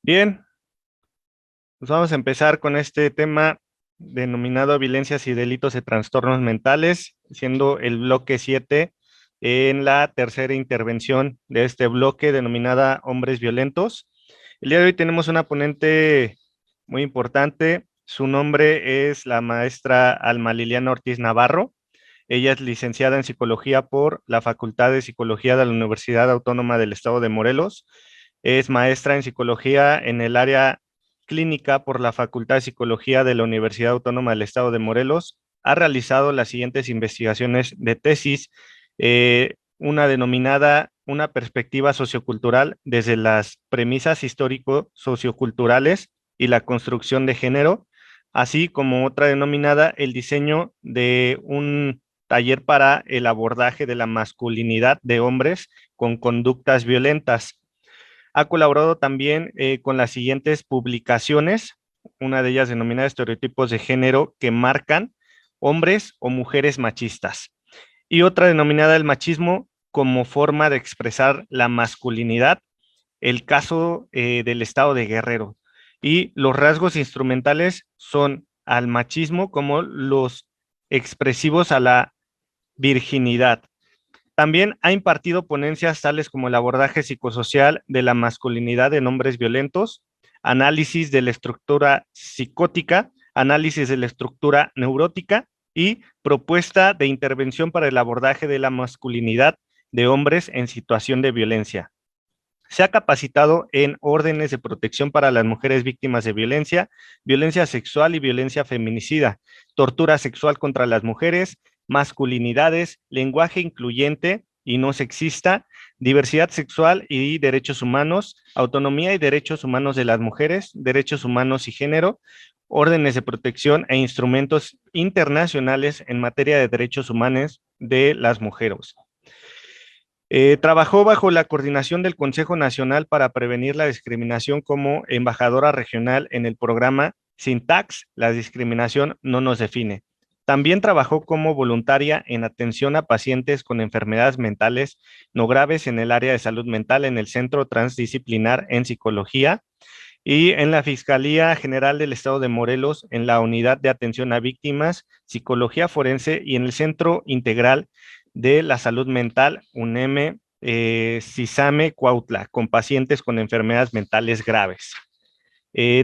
Bien, pues vamos a empezar con este tema denominado violencias y delitos de trastornos mentales, siendo el bloque 7 en la tercera intervención de este bloque denominada hombres violentos. El día de hoy tenemos una ponente muy importante. Su nombre es la maestra Alma Liliana Ortiz Navarro. Ella es licenciada en psicología por la Facultad de Psicología de la Universidad Autónoma del Estado de Morelos. Es maestra en psicología en el área clínica por la Facultad de Psicología de la Universidad Autónoma del Estado de Morelos. Ha realizado las siguientes investigaciones de tesis, una denominada Una perspectiva sociocultural desde las premisas histórico-socioculturales y la construcción de género, así como otra denominada El diseño de un taller para el abordaje de la masculinidad de hombres con conductas violentas. Ha colaborado también con las siguientes publicaciones, una de ellas denominada Estereotipos de género que marcan hombres o mujeres machistas, y otra denominada El machismo como forma de expresar la masculinidad, el caso del estado de Guerrero. Y los rasgos instrumentales son al machismo como los expresivos a la virginidad. También ha impartido ponencias tales como el abordaje psicosocial de la masculinidad en hombres violentos, análisis de la estructura psicótica, análisis de la estructura neurótica y propuesta de intervención para el abordaje de la masculinidad de hombres en situación de violencia. Se ha capacitado en órdenes de protección para las mujeres víctimas de violencia, violencia sexual y violencia feminicida, tortura sexual contra las mujeres, masculinidades, lenguaje incluyente y no sexista, diversidad sexual y derechos humanos, autonomía y derechos humanos de las mujeres, derechos humanos y género, órdenes de protección e instrumentos internacionales en materia de derechos humanos de las mujeres. Trabajó bajo la coordinación del Consejo Nacional para Prevenir la Discriminación como embajadora regional en el programa Sin Tax, la discriminación no nos define. También trabajó como voluntaria en atención a pacientes con enfermedades mentales no graves en el área de salud mental en el Centro Transdisciplinar en Psicología y en la Fiscalía General del Estado de Morelos, en la Unidad de Atención a Víctimas, Psicología Forense y en el Centro Integral de la Salud Mental, UNEM, CISAME, Cuautla, con pacientes con enfermedades mentales graves.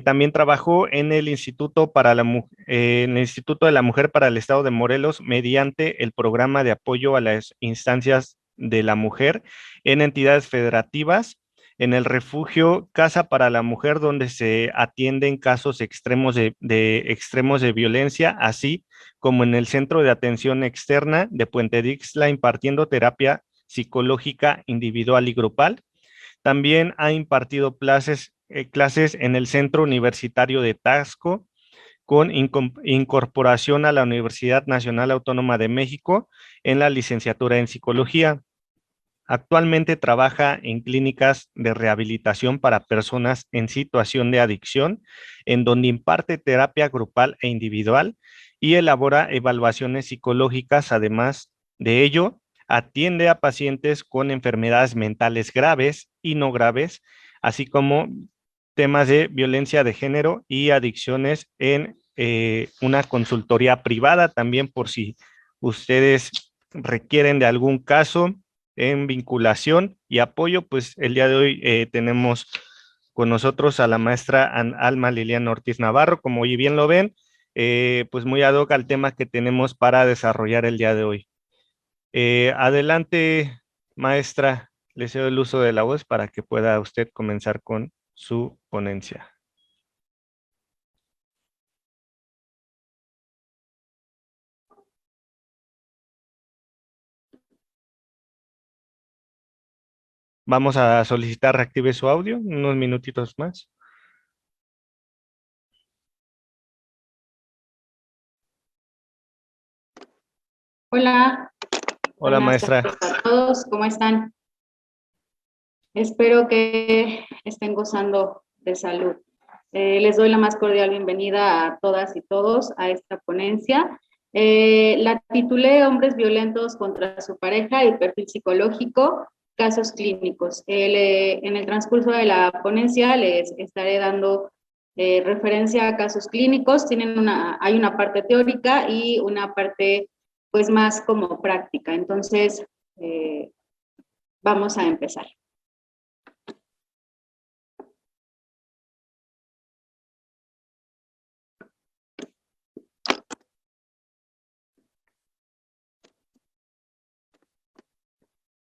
También trabajó en el en el Instituto de la Mujer para el Estado de Morelos mediante el programa de apoyo a las instancias de la mujer en entidades federativas, en el refugio Casa para la Mujer, donde se atienden casos extremos de violencia, así como en el Centro de Atención Externa de Puente Dixla, impartiendo terapia psicológica individual y grupal. También ha impartido clases en el Centro Universitario de Taxco, con incorporación a la Universidad Nacional Autónoma de México en la licenciatura en psicología. Actualmente trabaja en clínicas de rehabilitación para personas en situación de adicción, en donde imparte terapia grupal e individual y elabora evaluaciones psicológicas. Además de ello, atiende a pacientes con enfermedades mentales graves y no graves, así como temas de violencia de género y adicciones en una consultoría privada, también por si ustedes requieren de algún caso en vinculación y apoyo, pues el día de hoy tenemos con nosotros a la maestra Alma Liliana Ortiz Navarro, como hoy bien lo ven, pues muy ad hoc al tema que tenemos para desarrollar el día de hoy. Adelante, maestra, le cedo el uso de la voz para que pueda usted comenzar con su ponencia. Vamos a solicitar reactive su audio, unos minutitos más. Hola, Hola, buenas maestra. tardes a todos, ¿cómo están? Espero que estén gozando de salud. Les doy la más cordial bienvenida a todas y todos a esta ponencia. La titulé Hombres violentos contra su pareja y perfil psicológico casos clínicos. En el transcurso de la ponencia les estaré dando referencia a casos clínicos. Hay una parte teórica y una parte pues más como práctica. Entonces, vamos a empezar.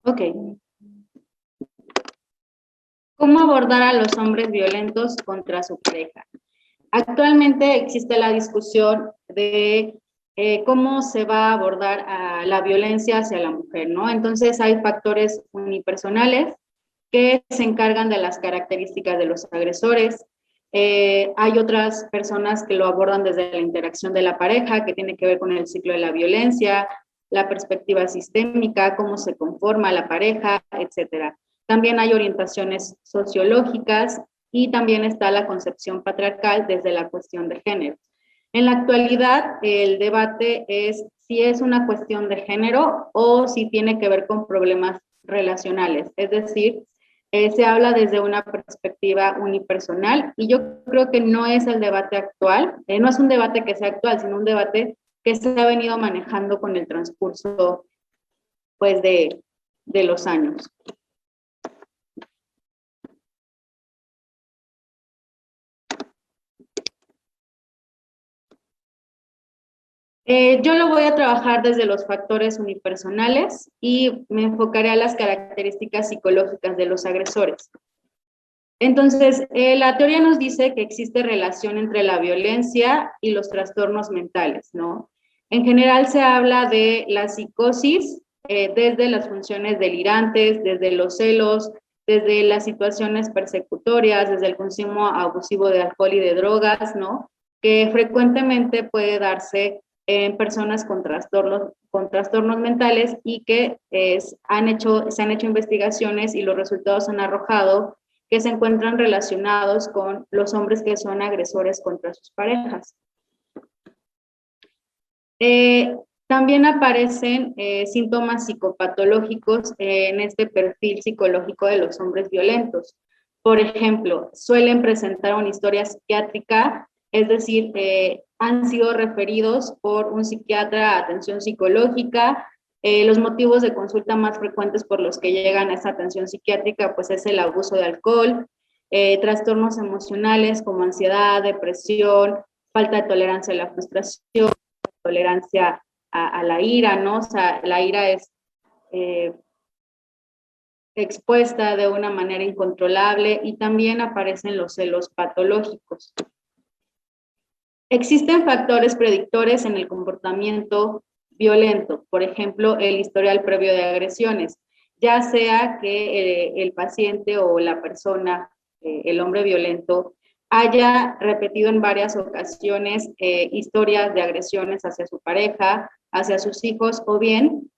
Ok. ¿Cómo abordar a los hombres violentos contra su pareja? Actualmente existe la discusión de cómo se va a abordar a la violencia hacia la mujer, ¿no? Entonces hay factores unipersonales que se encargan de las características de los agresores. Hay otras personas que lo abordan desde la interacción de la pareja, que tiene que ver con el ciclo de la violencia, la perspectiva sistémica, cómo se conforma la pareja, etcétera. También hay orientaciones sociológicas y también está la concepción patriarcal desde la cuestión de género. En la actualidad, el debate es si es una cuestión de género o si tiene que ver con problemas relacionales, es decir, se habla desde una perspectiva unipersonal y yo creo que no es el debate actual, no es un debate que sea actual, sino un debate que se ha venido manejando con el transcurso pues, de los años. Yo lo voy a trabajar desde los factores unipersonales y me enfocaré a las características psicológicas de los agresores. Entonces, la teoría nos dice que existe relación entre la violencia y los trastornos mentales, ¿no? En general se habla de la psicosis desde las funciones delirantes, desde los celos, desde las situaciones persecutorias, desde el consumo abusivo de alcohol y de drogas, ¿no? Que frecuentemente puede darse en personas con trastornos mentales y que se han hecho investigaciones y los resultados han arrojado que se encuentran relacionados con los hombres que son agresores contra sus parejas. También aparecen síntomas psicopatológicos en este perfil psicológico de los hombres violentos. Por ejemplo, suelen presentar una historia psiquiátrica, es decir, han sido referidos por un psiquiatra a atención psicológica. Los motivos de consulta más frecuentes por los que llegan a esa atención psiquiátrica pues es el abuso de alcohol, trastornos emocionales como ansiedad, depresión, falta de tolerancia a la frustración, tolerancia a la ira, ¿no? O sea, la ira es expuesta de una manera incontrolable y también aparecen los celos patológicos. Existen factores predictores en el comportamiento violento, por ejemplo, el historial previo de agresiones, ya sea que el paciente o la persona, el hombre violento, haya repetido en varias ocasiones historias de agresiones hacia su pareja, hacia sus hijos, o bien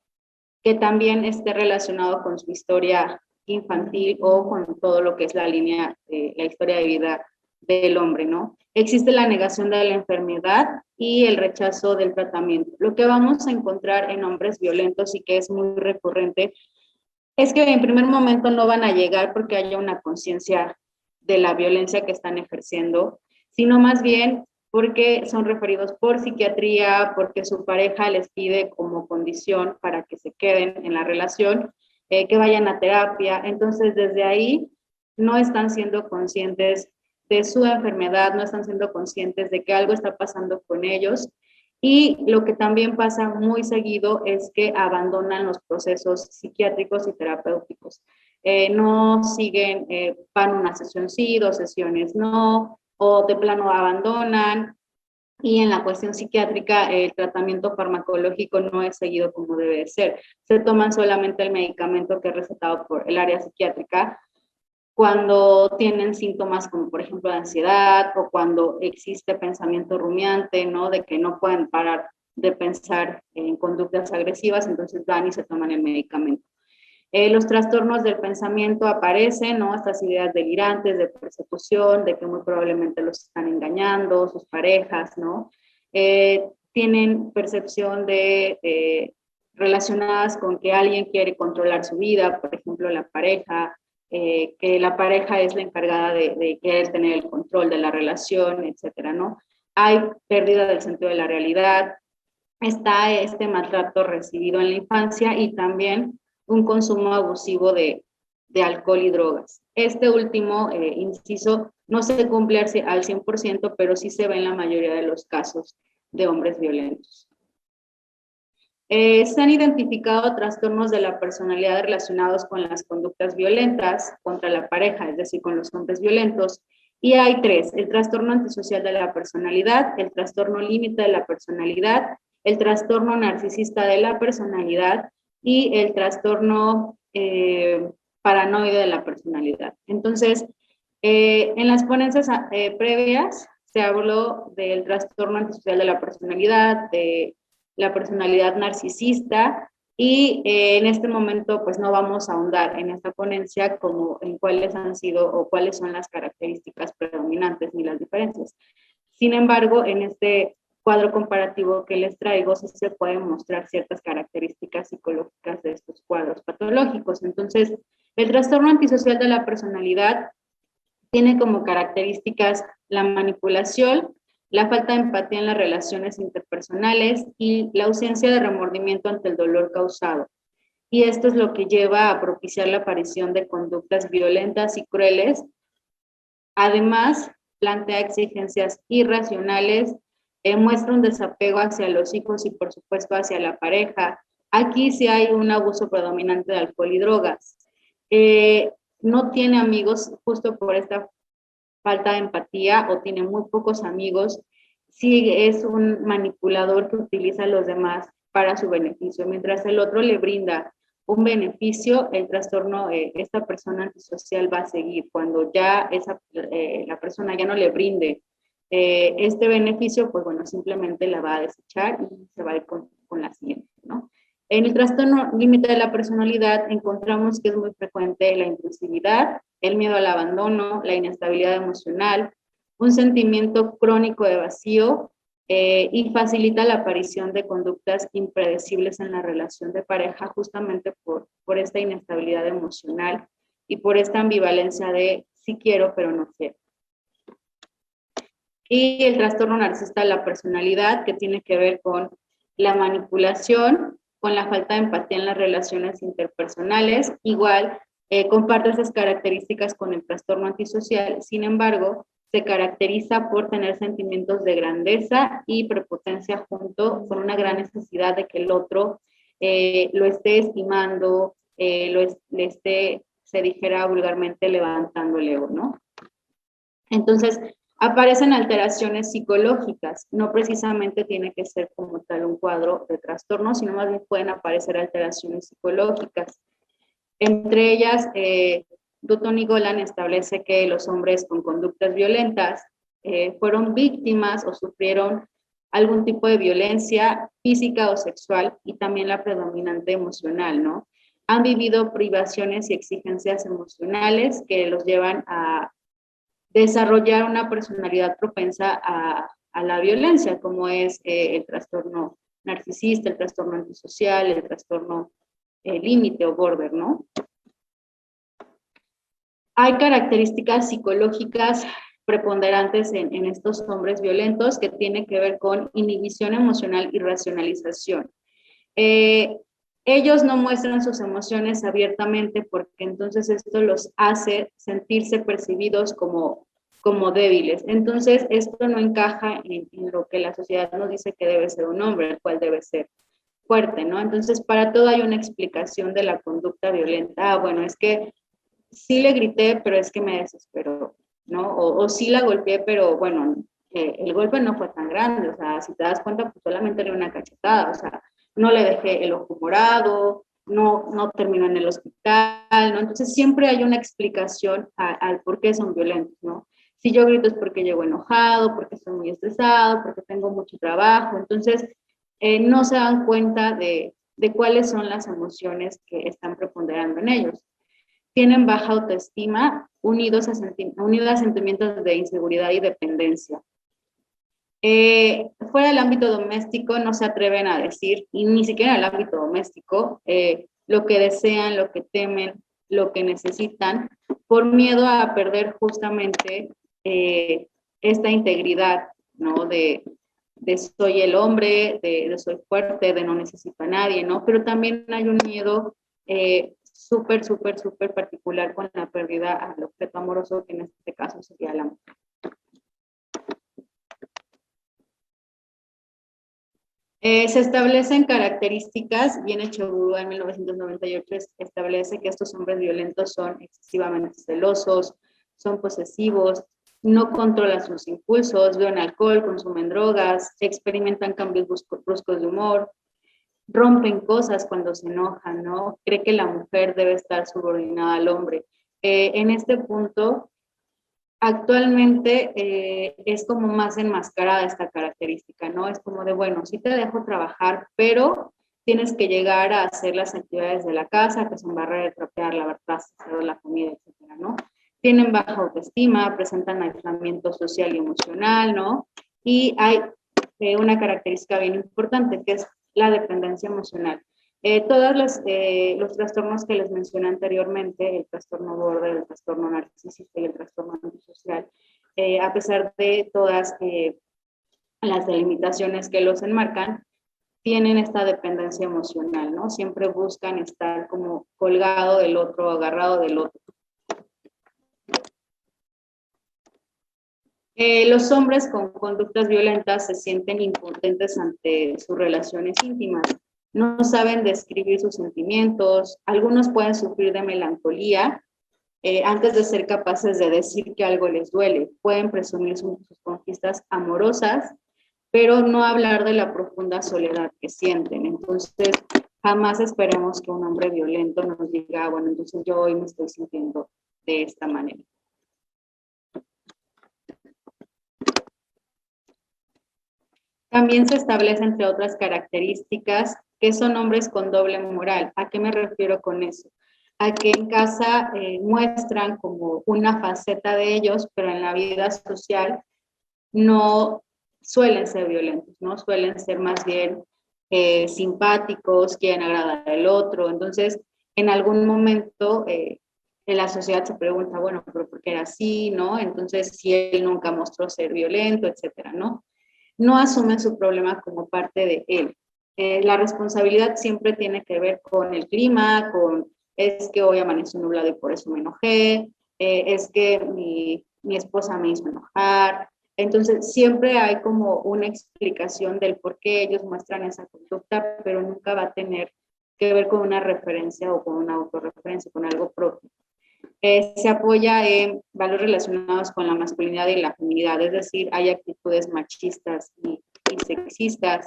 que también esté relacionado con su historia infantil o con todo lo que es la línea, la historia de vida del hombre, ¿no? Existe la negación de la enfermedad y el rechazo del tratamiento. Lo que vamos a encontrar en hombres violentos y que es muy recurrente es que en primer momento no van a llegar porque haya una conciencia de la violencia que están ejerciendo, sino más bien porque son referidos por psiquiatría, porque su pareja les pide como condición para que se queden en la relación, que vayan a terapia. Entonces, desde ahí no están siendo conscientes de su enfermedad, no están siendo conscientes de que algo está pasando con ellos. Y lo que también pasa muy seguido es que abandonan los procesos psiquiátricos y terapéuticos. No siguen, van una sesión sí, 2 sesiones no, o de plano abandonan. Y en la cuestión psiquiátrica, el tratamiento farmacológico no es seguido como debe de ser. Se toman solamente el medicamento que es recetado por el área psiquiátrica cuando tienen síntomas como por ejemplo de ansiedad o cuando existe pensamiento rumiante, ¿no? De que no pueden parar de pensar en conductas agresivas, entonces van y se toman el medicamento. Los trastornos del pensamiento aparecen, ¿no? Estas ideas delirantes de persecución, de que muy probablemente los están engañando, sus parejas, ¿no? Tienen percepción de relacionadas con que alguien quiere controlar su vida, por ejemplo, la pareja, que la pareja es la encargada de querer tener el control de la relación, etcétera, ¿no? Hay pérdida del sentido de la realidad, está este maltrato recibido en la infancia y también un consumo abusivo de alcohol y drogas. Este último inciso no se cumple al 100%, pero sí se ve en la mayoría de los casos de hombres violentos. Se han identificado trastornos de la personalidad relacionados con las conductas violentas contra la pareja, es decir, con los hombres violentos, y hay tres: el trastorno antisocial de la personalidad, el trastorno límite de la personalidad, el trastorno narcisista de la personalidad y el trastorno paranoide de la personalidad. Entonces, en las ponencias previas se habló del trastorno antisocial de la personalidad, de la personalidad narcisista, y en este momento pues no vamos a ahondar en esta ponencia como en cuáles han sido o cuáles son las características predominantes ni las diferencias. Sin embargo, en este cuadro comparativo que les traigo sí se pueden mostrar ciertas características psicológicas de estos cuadros patológicos. Entonces, el trastorno antisocial de la personalidad tiene como características la manipulación, la falta de empatía en las relaciones interpersonales y la ausencia de remordimiento ante el dolor causado. Y esto es lo que lleva a propiciar la aparición de conductas violentas y crueles. Además, plantea exigencias irracionales, muestra un desapego hacia los hijos y por supuesto hacia la pareja. Aquí sí hay un abuso predominante de alcohol y drogas. No tiene amigos justo por esta falta de empatía o tiene muy pocos amigos. Sí es un manipulador que utiliza a los demás para su beneficio. Mientras el otro le brinda un beneficio, el trastorno, esta persona antisocial va a seguir. Cuando ya la persona ya no le brinde este beneficio, pues bueno, simplemente la va a desechar y se va a ir con la siguiente, ¿no? En el trastorno límite de la personalidad encontramos que es muy frecuente la impulsividad, el miedo al abandono, la inestabilidad emocional, un sentimiento crónico de vacío y facilita la aparición de conductas impredecibles en la relación de pareja justamente por esta inestabilidad emocional y por esta ambivalencia de sí quiero pero no quiero. Y el trastorno narcisista de la personalidad, que tiene que ver con la manipulación, con la falta de empatía en las relaciones interpersonales, igual comparte esas características con el trastorno antisocial. Sin embargo, se caracteriza por tener sentimientos de grandeza y prepotencia junto con una gran necesidad de que el otro lo esté estimando, le esté, se dijera vulgarmente, levantando el ego, ¿no? Entonces, aparecen alteraciones psicológicas, no precisamente tiene que ser como tal un cuadro de trastorno, sino más bien pueden aparecer alteraciones psicológicas. Entre ellas, Dutton y Golan establece que los hombres con conductas violentas fueron víctimas o sufrieron algún tipo de violencia física o sexual y también la predominante emocional, ¿no? Han vivido privaciones y exigencias emocionales que los llevan a desarrollar una personalidad propensa a la violencia, como es el trastorno narcisista, el trastorno antisocial, el trastorno límite o border, ¿no? Hay características psicológicas preponderantes en estos hombres violentos que tienen que ver con inhibición emocional y racionalización. Ellos no muestran sus emociones abiertamente porque entonces esto los hace sentirse percibidos como débiles. Entonces, esto no encaja en lo que la sociedad nos dice que debe ser un hombre, el cual debe ser fuerte, ¿no? Entonces, para todo hay una explicación de la conducta violenta. Ah, bueno, es que sí le grité, pero es que me desesperó, ¿no? O sí la golpeé, pero bueno, el golpe no fue tan grande, o sea, si te das cuenta, pues solamente le una cachetada, o sea, no le dejé el ojo morado, no terminó en el hospital, ¿no? Entonces siempre hay una explicación al por qué son violentos, ¿no? Si yo grito es porque llego enojado, porque estoy muy estresado, porque tengo mucho trabajo, entonces no se dan cuenta de cuáles son las emociones que están preponderando en ellos. Tienen baja autoestima unidos a sentimientos de inseguridad y dependencia. Fuera del ámbito doméstico no se atreven a decir, y ni siquiera en el ámbito doméstico, lo que desean, lo que temen, lo que necesitan, por miedo a perder justamente esta integridad, ¿no? De soy el hombre, de soy fuerte, de no necesito a nadie, ¿no? Pero también hay un miedo súper, súper, súper particular con la pérdida al objeto amoroso, que en este caso sería la mujer. Se establecen características, viene Chogurúa en 1998, establece que estos hombres violentos son excesivamente celosos, son posesivos, no controlan sus impulsos, beben alcohol, consumen drogas, experimentan cambios bruscos de humor, rompen cosas cuando se enojan, ¿no? Cree que la mujer debe estar subordinada al hombre. En este punto, actualmente es como más enmascarada esta característica, ¿no? Es como de, bueno, sí te dejo trabajar, pero tienes que llegar a hacer las actividades de la casa, que son barrer, trapear, lavar trastes, hacer la comida, etcétera, ¿no? Tienen baja autoestima, presentan aislamiento social y emocional, ¿no? Y hay una característica bien importante, que es la dependencia emocional. Todos los trastornos que les mencioné anteriormente, el trastorno border, el trastorno narcisista y el trastorno antisocial, a pesar de todas las delimitaciones que los enmarcan, tienen esta dependencia emocional, ¿no? Siempre buscan estar como colgado del otro, agarrado del otro. Los hombres con conductas violentas se sienten impotentes ante sus relaciones íntimas. No saben describir sus sentimientos, algunos pueden sufrir de melancolía antes de ser capaces de decir que algo les duele. Pueden presumir sus conquistas amorosas, pero no hablar de la profunda soledad que sienten. Entonces, jamás esperemos que un hombre violento nos diga, bueno, entonces yo hoy me estoy sintiendo de esta manera. También se establece, entre otras características, que son hombres con doble moral. ¿A qué me refiero con eso? A que en casa muestran como una faceta de ellos, pero en la vida social no suelen ser violentos, ¿no? Suelen ser más bien simpáticos, quieren agradar al otro. Entonces, en algún momento en la sociedad se pregunta, bueno, pero ¿por qué era así, no? Entonces, si él nunca mostró ser violento, etcétera, ¿no? No asumen su problema como parte de él. La responsabilidad siempre tiene que ver con el clima, con es que hoy amaneció nublado y por eso me enojé, es que mi esposa me hizo enojar. Entonces, siempre hay como una explicación del por qué ellos muestran esa conducta, pero nunca va a tener que ver con una referencia o con una autorreferencia, con algo propio. Se apoya en valores relacionados con la masculinidad y la feminidad, es decir, hay actitudes machistas y sexistas,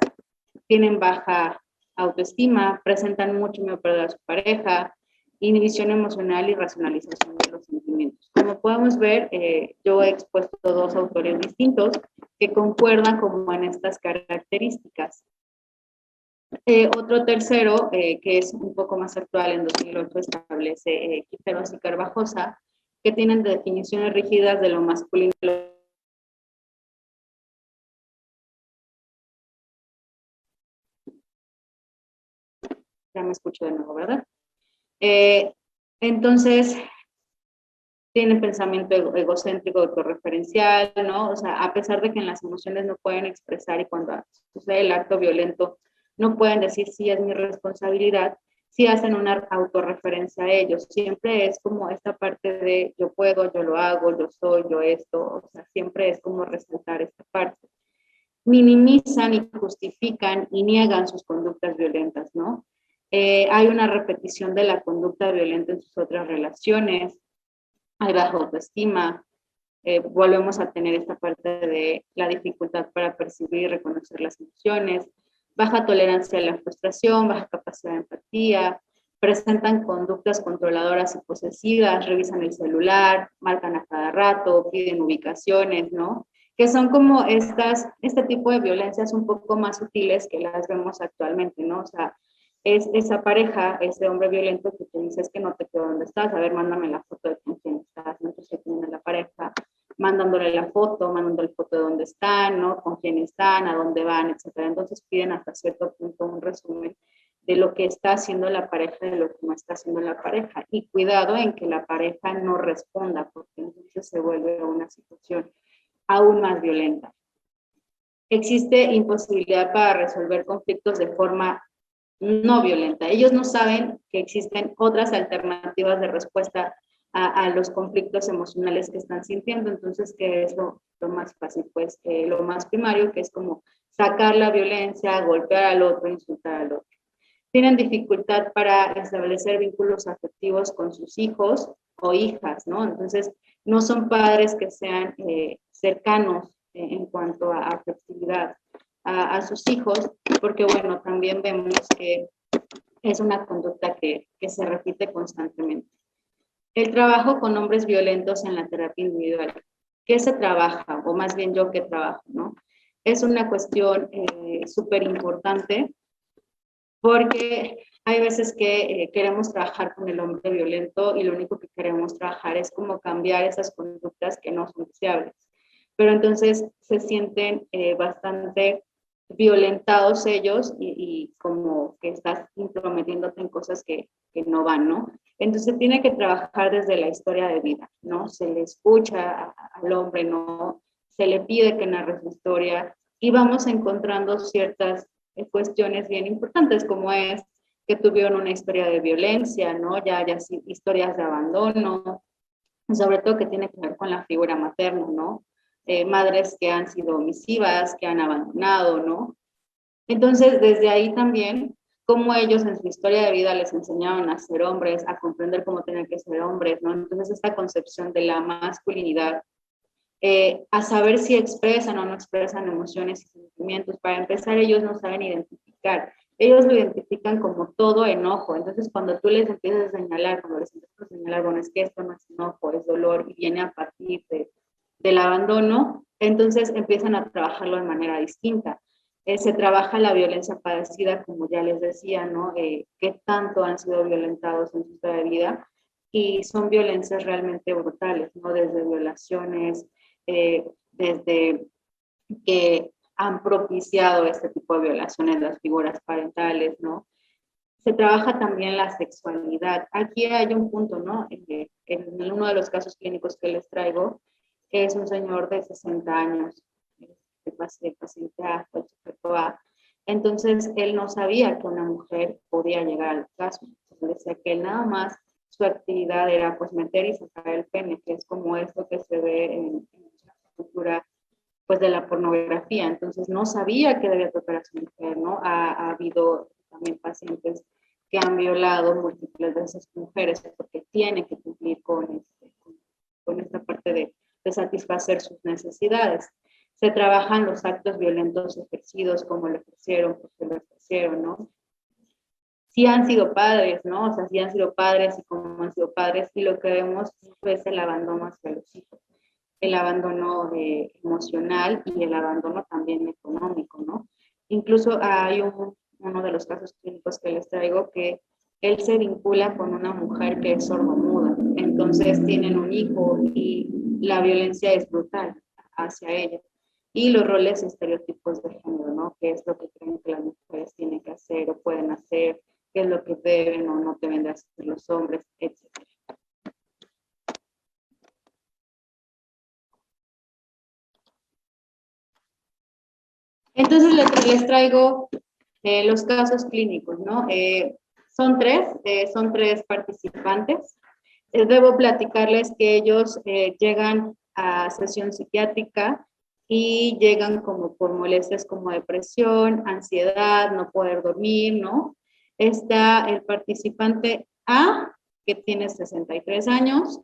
tienen baja autoestima, presentan mucho miedo a perder a su pareja, inhibición emocional y racionalización de los sentimientos. Como podemos ver, yo he expuesto dos autores distintos que concuerdan como en estas características. Otro tercero, que es un poco más actual, en 2008 establece Quiteros y Carvajosa, que tienen definiciones rígidas de lo masculino. Ya me escucho de nuevo, ¿verdad? Entonces, tienen pensamiento egocéntrico, autorreferencial, ¿no? O sea, a pesar de que en las emociones no pueden expresar y cuando sucede el acto violento no pueden decir sí es mi responsabilidad, sí hacen una autorreferencia a ellos. Siempre es como esta parte de yo puedo, yo lo hago, yo soy, yo esto, o sea, siempre es como resaltar esta parte. Minimizan y justifican y niegan sus conductas violentas, ¿no? Hay una repetición de la conducta violenta en sus otras relaciones, hay baja autoestima, volvemos a tener esta parte de la dificultad para percibir y reconocer las emociones, baja tolerancia a la frustración, baja capacidad de empatía, presentan conductas controladoras y posesivas, revisan el celular, marcan a cada rato, piden ubicaciones, ¿no? Que son como este tipo de violencias un poco más sutiles que las vemos actualmente, ¿no? O sea, es esa pareja, ese hombre violento que te dice es que no te quedo donde estás, a ver, mándame la foto de con quién estás, entonces tiene la pareja, mandándole la foto, mandándole foto de dónde están, ¿no? Con quién están, a dónde van, etcétera. Entonces piden hasta cierto punto un resumen de lo que está haciendo la pareja, de lo que no está haciendo la pareja. Y cuidado en que la pareja no responda, porque entonces se vuelve una situación aún más violenta. Existe imposibilidad para resolver conflictos de forma no violenta. Ellos no saben que existen otras alternativas de respuesta a los conflictos emocionales que están sintiendo. Entonces, ¿qué es lo más fácil? Pues lo más primario, que es como sacar la violencia, golpear al otro, insultar al otro. Tienen dificultad para establecer vínculos afectivos con sus hijos o hijas, ¿no? Entonces, no son padres que sean cercanos en cuanto a afectividad a sus hijos, porque bueno, también vemos que es una conducta que se repite constantemente. El trabajo con hombres violentos en la terapia individual. ¿Qué se trabaja? O más bien yo que trabajo, ¿no? Es una cuestión súper importante porque hay veces que queremos trabajar con el hombre violento y lo único que queremos trabajar es como cambiar esas conductas que no son deseables. Pero entonces se sienten bastante violentados ellos y como que estás intrometiéndote en cosas que no van, ¿no? Entonces tiene que trabajar desde la historia de vida, ¿no? Se le escucha al hombre, ¿no? Se le pide que narre su historia y vamos encontrando ciertas cuestiones bien importantes, como es que tuvieron una historia de violencia, ¿no? Ya historias de abandono, sobre todo que tiene que ver con la figura materna, ¿no? Madres que han sido omisivas, que han abandonado, ¿no? Entonces, desde ahí también, cómo ellos en su historia de vida les enseñaron a ser hombres, a comprender cómo tenían que ser hombres, ¿no? Entonces, esta concepción de la masculinidad, a saber si expresan o no expresan emociones y sentimientos. Para empezar, ellos no saben identificar. Ellos lo identifican como todo enojo. Entonces, cuando tú les empiezas a señalar, cuando les empiezas a señalar, bueno, es que esto no es enojo, es dolor y viene a partir del abandono, entonces empiezan a trabajarlo de manera distinta. Se trabaja la violencia padecida, como ya les decía, ¿no? Qué tanto han sido violentados en su historia de vida, y son violencias realmente brutales, ¿no? Desde violaciones, desde que han propiciado este tipo de violaciones, las figuras parentales, ¿no? Se trabaja también la sexualidad. Aquí hay un punto, ¿no? En uno de los casos clínicos que les traigo, que es un señor de 60 años, el paciente A, el sujeto A. Entonces, él no sabía que una mujer podía llegar al caso. Entonces, decía que él nada más, su actividad era pues meter y sacar el pene, que es como esto que se ve en la cultura pues de la pornografía. Entonces, no sabía que debía tocar a su mujer, ¿no? Ha habido también pacientes que han violado múltiples veces mujeres porque tienen que cumplir con esta parte de satisfacer sus necesidades. Se trabajan los actos violentos ejercidos, como lo ejercieron, porque lo ejercieron, ¿no? Sí han sido padres, ¿no? O sea, sí han sido padres y cómo han sido padres, y lo que vemos es el abandono hacia los hijos, el abandono emocional y el abandono también económico, ¿no? Incluso hay uno de los casos clínicos que les traigo que él se vincula con una mujer que es sordomuda, entonces tienen un hijo y la violencia es brutal hacia ella. Y los roles y estereotipos de género, ¿no? ¿Qué es lo que creen que las mujeres tienen que hacer o pueden hacer? ¿Qué es lo que deben o no deben de hacer los hombres? Etcétera. Entonces les traigo los casos clínicos, ¿no? Son tres participantes. Debo platicarles que ellos llegan a sesión psiquiátrica y llegan como por molestias como depresión, ansiedad, no poder dormir, ¿no? Está el participante A, que tiene 63 años,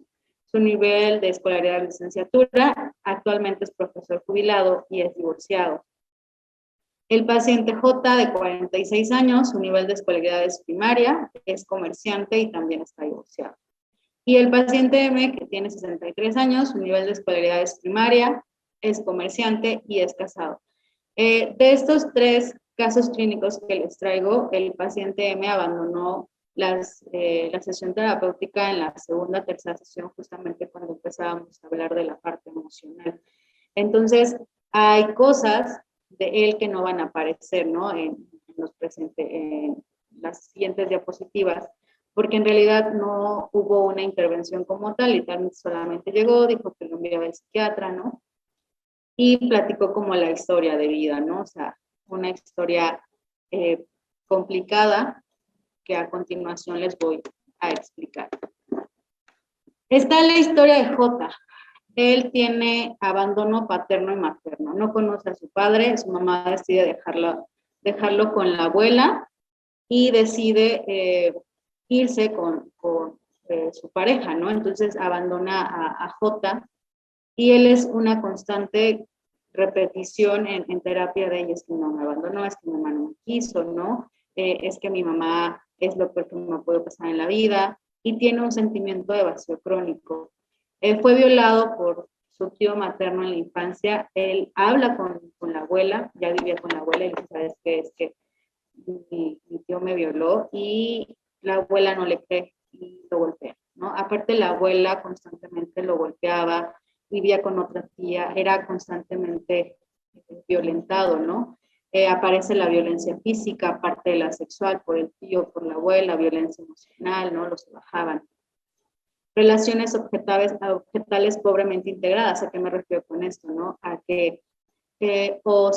su nivel de escolaridad de licenciatura, actualmente es profesor jubilado y es divorciado. El paciente J, de 46 años, su nivel de escolaridad es primaria, es comerciante y también está divorciado. Y el paciente M, que tiene 63 años, su nivel de escolaridad es primaria, es comerciante y es casado. De estos tres casos clínicos que les traigo, el paciente M abandonó la sesión terapéutica en la segunda, tercera sesión, justamente cuando empezábamos a hablar de la parte emocional. Entonces, hay cosas de él que no van a aparecer, ¿no? En las siguientes diapositivas, porque en realidad no hubo una intervención como tal, literalmente solamente llegó, dijo que lo enviaba el psiquiatra, ¿no? Y platicó como la historia de vida, ¿no? O sea, una historia complicada que a continuación les voy a explicar. Está la historia de J. Él tiene abandono paterno y materno, no conoce a su padre, su mamá decide dejarlo con la abuela y decide irse con su pareja, ¿no? Entonces abandona a J y él es una constante repetición en terapia de ella, es que mi mamá me abandonó, es que mi mamá no me quiso, ¿no? Es que mi mamá es lo peor que me puede pasar en la vida, y tiene un sentimiento de vacío crónico. Fue violado por su tío materno en la infancia, él habla con la abuela, ya vivía con la abuela, y dice, ¿sabes qué? Es que mi tío me violó, y la abuela no le cree y lo golpea, ¿no? Aparte la abuela constantemente lo golpeaba, vivía con otra tía, era constantemente violentado, ¿no? Aparece la violencia física, aparte de la sexual, por el tío, por la abuela, violencia emocional, ¿no? Los bajaban. Relaciones objetales pobremente integradas, ¿a qué me refiero con esto, no? A que o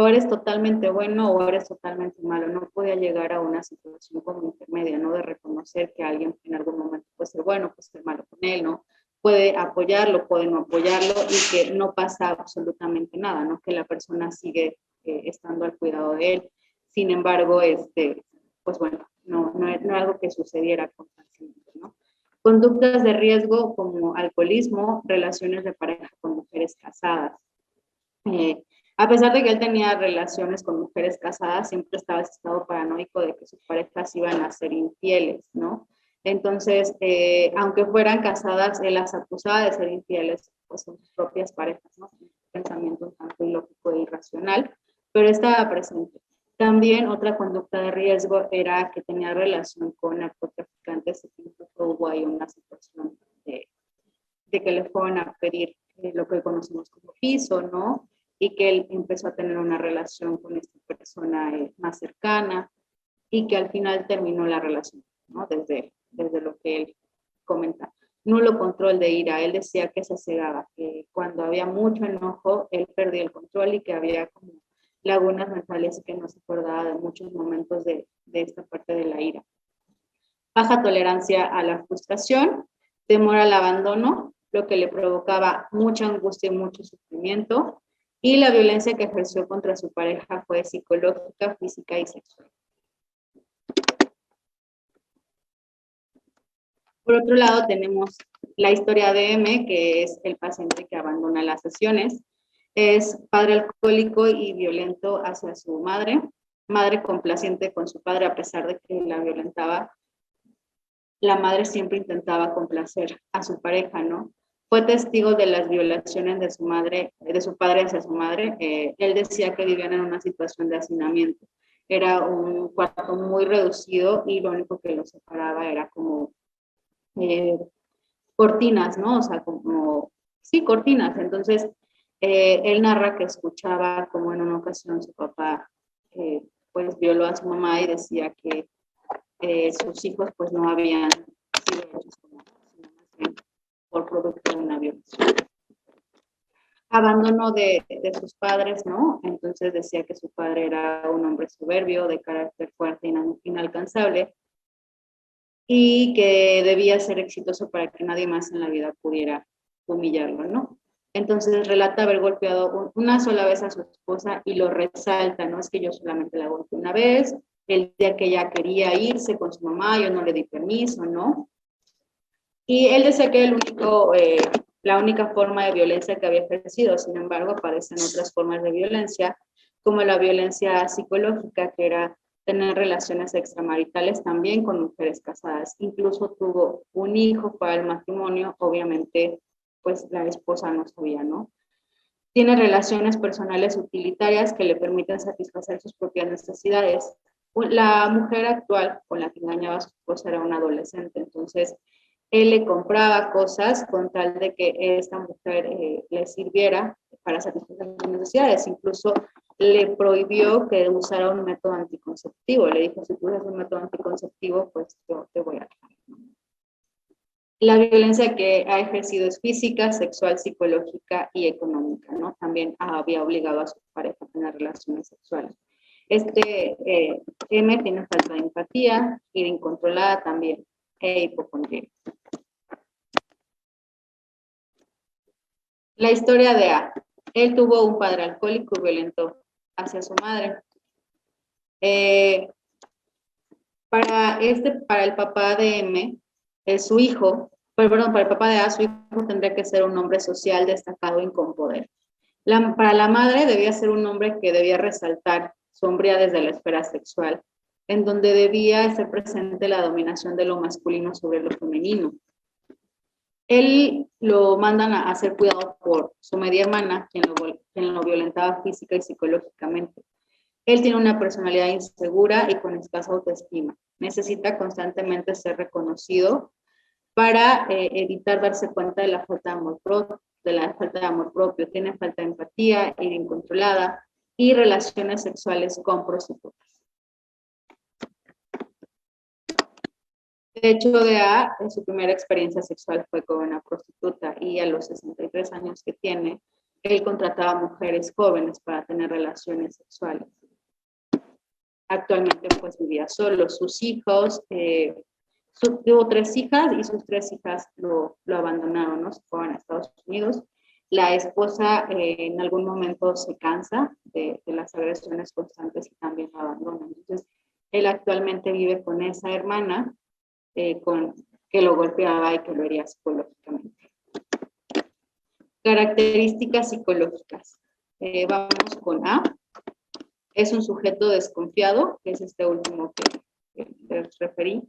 eres totalmente bueno o eres totalmente malo, no podía llegar a una situación como intermedia, ¿no? De reconocer que alguien en algún momento puede ser bueno, puede ser malo con él, ¿no? Puede apoyarlo, puede no apoyarlo, y que no pasa absolutamente nada, ¿no? Que la persona sigue estando al cuidado de él. Sin embargo, pues bueno, no es algo que sucediera constantemente, ¿no? Conductas de riesgo como alcoholismo, relaciones de pareja con mujeres casadas. A pesar de que él tenía relaciones con mujeres casadas, siempre estaba ese estado paranoico de que sus parejas iban a ser infieles, ¿no? Entonces, aunque fueran casadas, él las acusaba de ser infieles, pues son sus propias parejas, ¿no? Un pensamiento un tanto ilógico e irracional, pero estaba presente. También otra conducta de riesgo era que tenía relación con narcotraficantes, y incluso hubo ahí una situación de que le fueron a pedir lo que conocemos como piso, ¿no? Y que él empezó a tener una relación con esta persona más cercana, y que al final terminó la relación, ¿no? Desde lo que él comenta. Nulo control de ira, él decía que se cegaba, que cuando había mucho enojo, él perdía el control y que había como lagunas mentales, que no se acordaba de muchos momentos de esta parte de la ira. Baja tolerancia a la frustración, temor al abandono, lo que le provocaba mucha angustia y mucho sufrimiento, y la violencia que ejerció contra su pareja fue psicológica, física y sexual. Por otro lado, tenemos la historia de M, que es el paciente que abandona las sesiones. Es padre alcohólico y violento hacia su madre, madre complaciente con su padre a pesar de que la violentaba. La madre siempre intentaba complacer a su pareja, ¿no? Fue testigo de las violaciones de su padre hacia su madre. Él decía que vivían en una situación de hacinamiento. Era un cuarto muy reducido y lo único que los separaba era como cortinas, ¿no? O sea, como, sí, cortinas. Entonces, él narra que escuchaba como en una ocasión su papá, pues, violó a su mamá, y decía que sus hijos, pues, no habían sido hechos como, sino más bien por producto de una violación. Abandono de sus padres, ¿no? Entonces decía que su padre era un hombre soberbio, de carácter fuerte, inalcanzable, y que debía ser exitoso para que nadie más en la vida pudiera humillarlo, ¿no? Entonces relata haber golpeado una sola vez a su esposa y lo resalta, ¿no? Es que yo solamente la golpeé una vez, el día que ella quería irse con su mamá, yo no le di permiso, ¿no? Y él decía que la única forma de violencia que había ejercido. Sin embargo, aparecen otras formas de violencia, como la violencia psicológica, que era tener relaciones extramaritales también con mujeres casadas. Incluso tuvo un hijo para el matrimonio, obviamente, pues la esposa no sabía, ¿no? Tiene relaciones personales utilitarias que le permiten satisfacer sus propias necesidades. La mujer actual con la que engañaba a su esposa era una adolescente, entonces él le compraba cosas con tal de que esta mujer le sirviera para satisfacer sus necesidades. Incluso le prohibió que usara un método anticonceptivo. Le dijo, si tú usas un método anticonceptivo, pues yo te voy a dejar. La violencia que ha ejercido es física, sexual, psicológica y económica, ¿no? También había obligado a su pareja a tener relaciones sexuales. M tiene falta de empatía, ira incontrolada también, e hipocondría. La historia de A. Él tuvo un padre alcohólico y violento hacia su madre. Para el papá de M, su hijo, perdón, para el papá de A, su hijo tendría que ser un hombre social destacado y con poder. Para la madre debía ser un hombre que debía resaltar su hombría desde la esfera sexual, en donde debía estar presente la dominación de lo masculino sobre lo femenino. Él lo mandan a ser cuidado por su media hermana, quien lo violentaba física y psicológicamente. Él tiene una personalidad insegura y con escasa autoestima. Necesita constantemente ser reconocido para evitar darse cuenta de la falta de amor propio. Tiene falta de empatía, ira incontrolada y relaciones sexuales con prostitutas. De hecho, de A, su primera experiencia sexual fue con una prostituta y a los 63 años que tiene, él contrataba mujeres jóvenes para tener relaciones sexuales. Actualmente pues vivía solo. Sus hijos, tuvo 3 hijas y sus 3 hijas lo abandonaron, ¿no? Se fueron a Estados Unidos. La esposa en algún momento se cansa de las agresiones constantes y también lo abandona. Entonces, él actualmente vive con esa hermana que lo golpeaba y que lo hería psicológicamente. Características psicológicas. Vamos con A. Es un sujeto desconfiado, que es este último que les referí.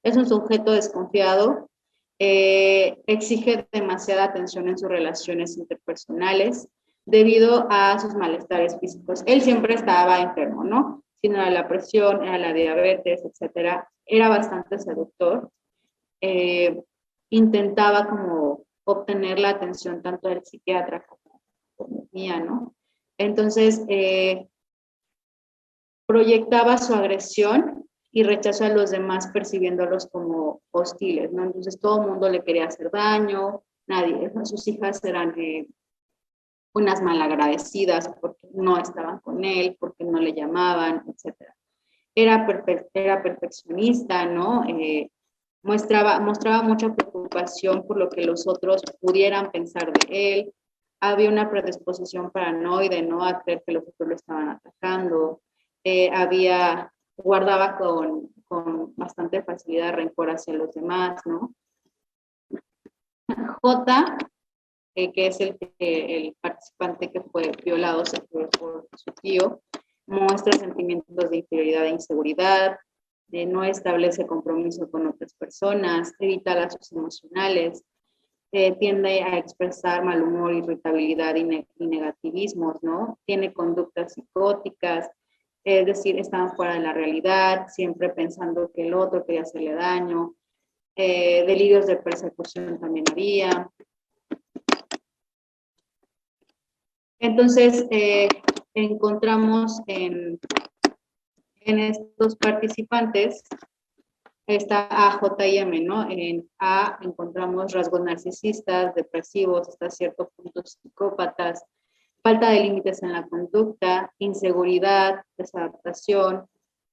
Es un sujeto desconfiado, exige demasiada atención en sus relaciones interpersonales debido a sus malestares físicos. Él siempre estaba enfermo, ¿no? Sino era la presión, era la diabetes, etcétera. Era bastante seductor. Intentaba como obtener la atención tanto del psiquiatra como mía, ¿no? Entonces, proyectaba su agresión y rechazo a los demás percibiéndolos como hostiles, ¿no? Entonces todo el mundo le quería hacer daño, nadie, sus hijas eran unas malagradecidas porque no estaban con él, porque no le llamaban, etc. Era perfeccionista, ¿no? Mostraba mucha preocupación por lo que los otros pudieran pensar de él. Había una predisposición paranoide, ¿no? A creer que los otros lo estaban atacando. Guardaba con bastante facilidad rencor hacia los demás, ¿no? J, que es el participante que fue violado por su tío, muestra sentimientos de inferioridad e inseguridad, no establece compromiso con otras personas, evita lazos emocionales, tiende a expresar mal humor, irritabilidad y negativismos, ¿no? Tiene conductas psicóticas, es decir, estaban fuera de la realidad, siempre pensando que el otro quería hacerle daño, delirios de persecución también había. Entonces, encontramos en estos participantes, está A, J y M, ¿no? En A encontramos rasgos narcisistas, depresivos, hasta cierto punto psicópatas, falta de límites en la conducta, inseguridad, desadaptación,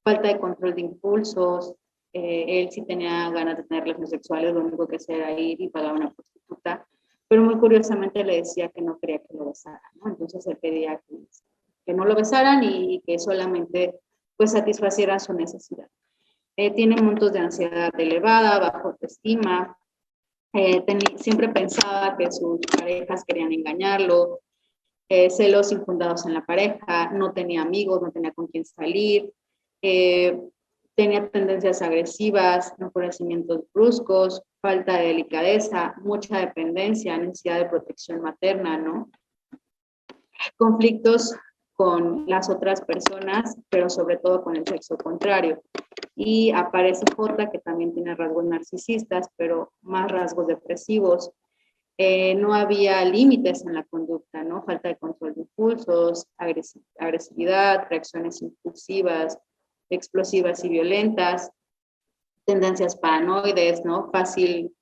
falta de control de impulsos. Él sí tenía ganas de tener relaciones sexuales, lo único que hacía era ir y pagar a una prostituta, pero muy curiosamente le decía que no quería que lo besaran, ¿no? Entonces él pedía que no lo besaran y que solamente pues satisfaciera su necesidad. Tiene montos de ansiedad elevada, baja autoestima, siempre pensaba que sus parejas querían engañarlo, celos infundados en la pareja, no tenía amigos, no tenía con quién salir, tenía tendencias agresivas, enfurecimientos bruscos, falta de delicadeza, mucha dependencia, necesidad de protección materna, ¿no? Conflictos con las otras personas, pero sobre todo con el sexo contrario. Y aparece J, que también tiene rasgos narcisistas, pero más rasgos depresivos. No había límites en la conducta, ¿no? Falta de control de impulsos, agresividad, reacciones impulsivas, explosivas y violentas, tendencias paranoides, ¿no? Fácil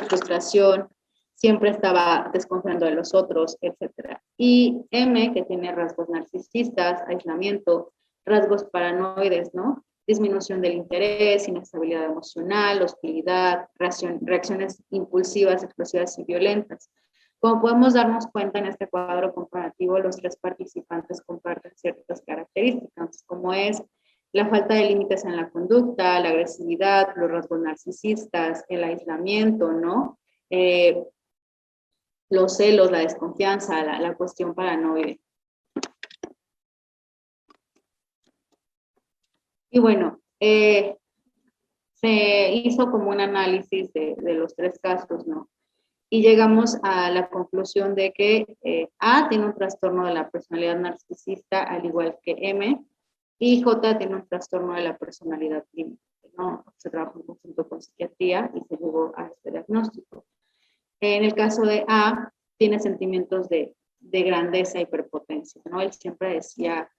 frustración, siempre estaba desconfiando de los otros, etc. Y M, que tiene rasgos narcisistas, aislamiento, rasgos paranoides, ¿no? Disminución del interés, inestabilidad emocional, hostilidad, reacciones impulsivas, explosivas y violentas. Como podemos darnos cuenta en este cuadro comparativo, los tres participantes comparten ciertas características, como es la falta de límites en la conducta, la agresividad, los rasgos narcisistas, el aislamiento, ¿no? Los celos, la desconfianza, la cuestión paranoide. Y bueno, se hizo como un análisis de los tres casos, ¿no? Y llegamos a la conclusión de que A tiene un trastorno de la personalidad narcisista, al igual que M, y J tiene un trastorno de la personalidad límite, ¿no? Se trabajó en conjunto con psiquiatría y se llegó a este diagnóstico. En el caso de A, tiene sentimientos de grandeza y prepotencia, ¿no? Él siempre decía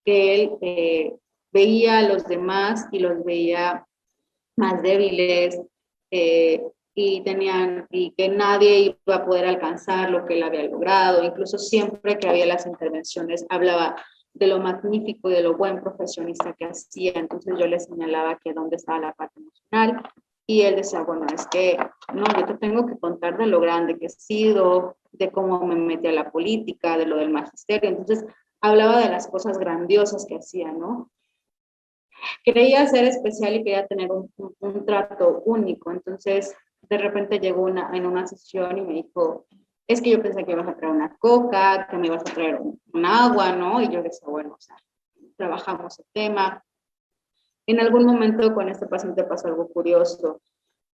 que él veía a los demás y los veía más débiles, y que nadie iba a poder alcanzar lo que él había logrado. Incluso siempre que había las intervenciones hablaba de lo magnífico y de lo buen profesionista que hacía. Entonces yo le señalaba que dónde estaba la parte emocional, y él decía, bueno, es que no, yo te tengo que contar de lo grande que he sido, de cómo me metí a la política, de lo del magisterio. Entonces hablaba de las cosas grandiosas que hacía, ¿no? Creía ser especial y quería tener un trato único. Entonces, de repente llegó en una sesión y me dijo, es que yo pensé que ibas a traer una coca, que me ibas a traer un agua, ¿no? Y yo decía, bueno, o sea, trabajamos el tema. En algún momento con este paciente pasó algo curioso.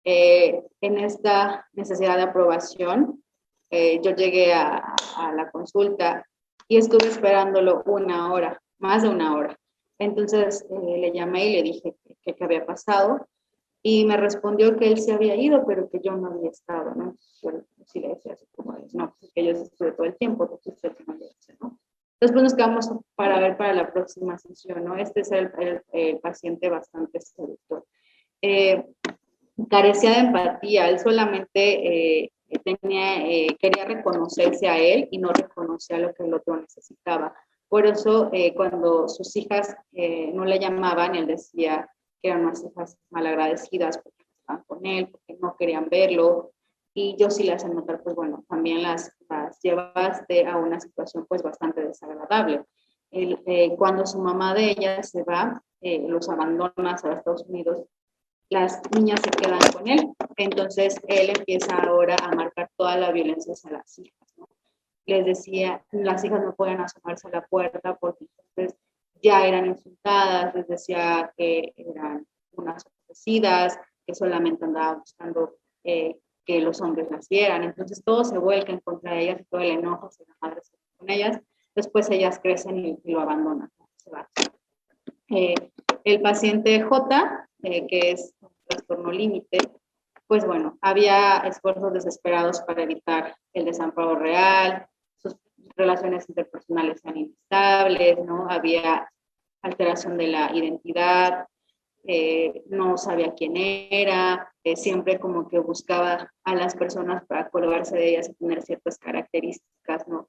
En esta necesidad de aprobación, yo llegué a la consulta y estuve esperándolo una hora, más de una hora. Entonces le llamé y le dije qué había pasado, y me respondió que él se había ido, pero que yo no había estado, ¿no? Yo sí le decía así como, no, pues es que yo estuve todo el tiempo, entonces usted no lo dice, ¿no? Después nos quedamos para ver para la próxima sesión, ¿no? Este es el paciente bastante seductor. Carecía de empatía, él solamente quería reconocerse a él y no reconocía lo que el otro necesitaba. Por eso, cuando sus hijas no le llamaban, él decía que eran unas hijas malagradecidas porque no estaban con él, porque no querían verlo. Y yo sí le hacía notar, pues bueno, también las llevaste a una situación pues bastante desagradable. Cuando su mamá de ella se va, los abandona a Estados Unidos, las niñas se quedan con él. Entonces él empieza ahora a marcar toda la violencia hacia las hijas, ¿no? Les decía, las hijas no pueden asomarse a la puerta porque entonces ya eran insultadas, les decía que eran unas ofrecidas, que solamente andaban buscando que los hombres las vieran. Entonces todo se vuelca en contra de ellas y todo el enojo hacia la madre se con ellas. Después ellas crecen y lo abandonan, ¿no? Se va. El paciente J, que es un trastorno límite, pues bueno, había esfuerzos desesperados para evitar el desamparo real, sus relaciones interpersonales eran inestables, ¿no? Había alteración de la identidad, no sabía quién era, siempre como que buscaba a las personas para acordarse de ellas y tener ciertas características, ¿no?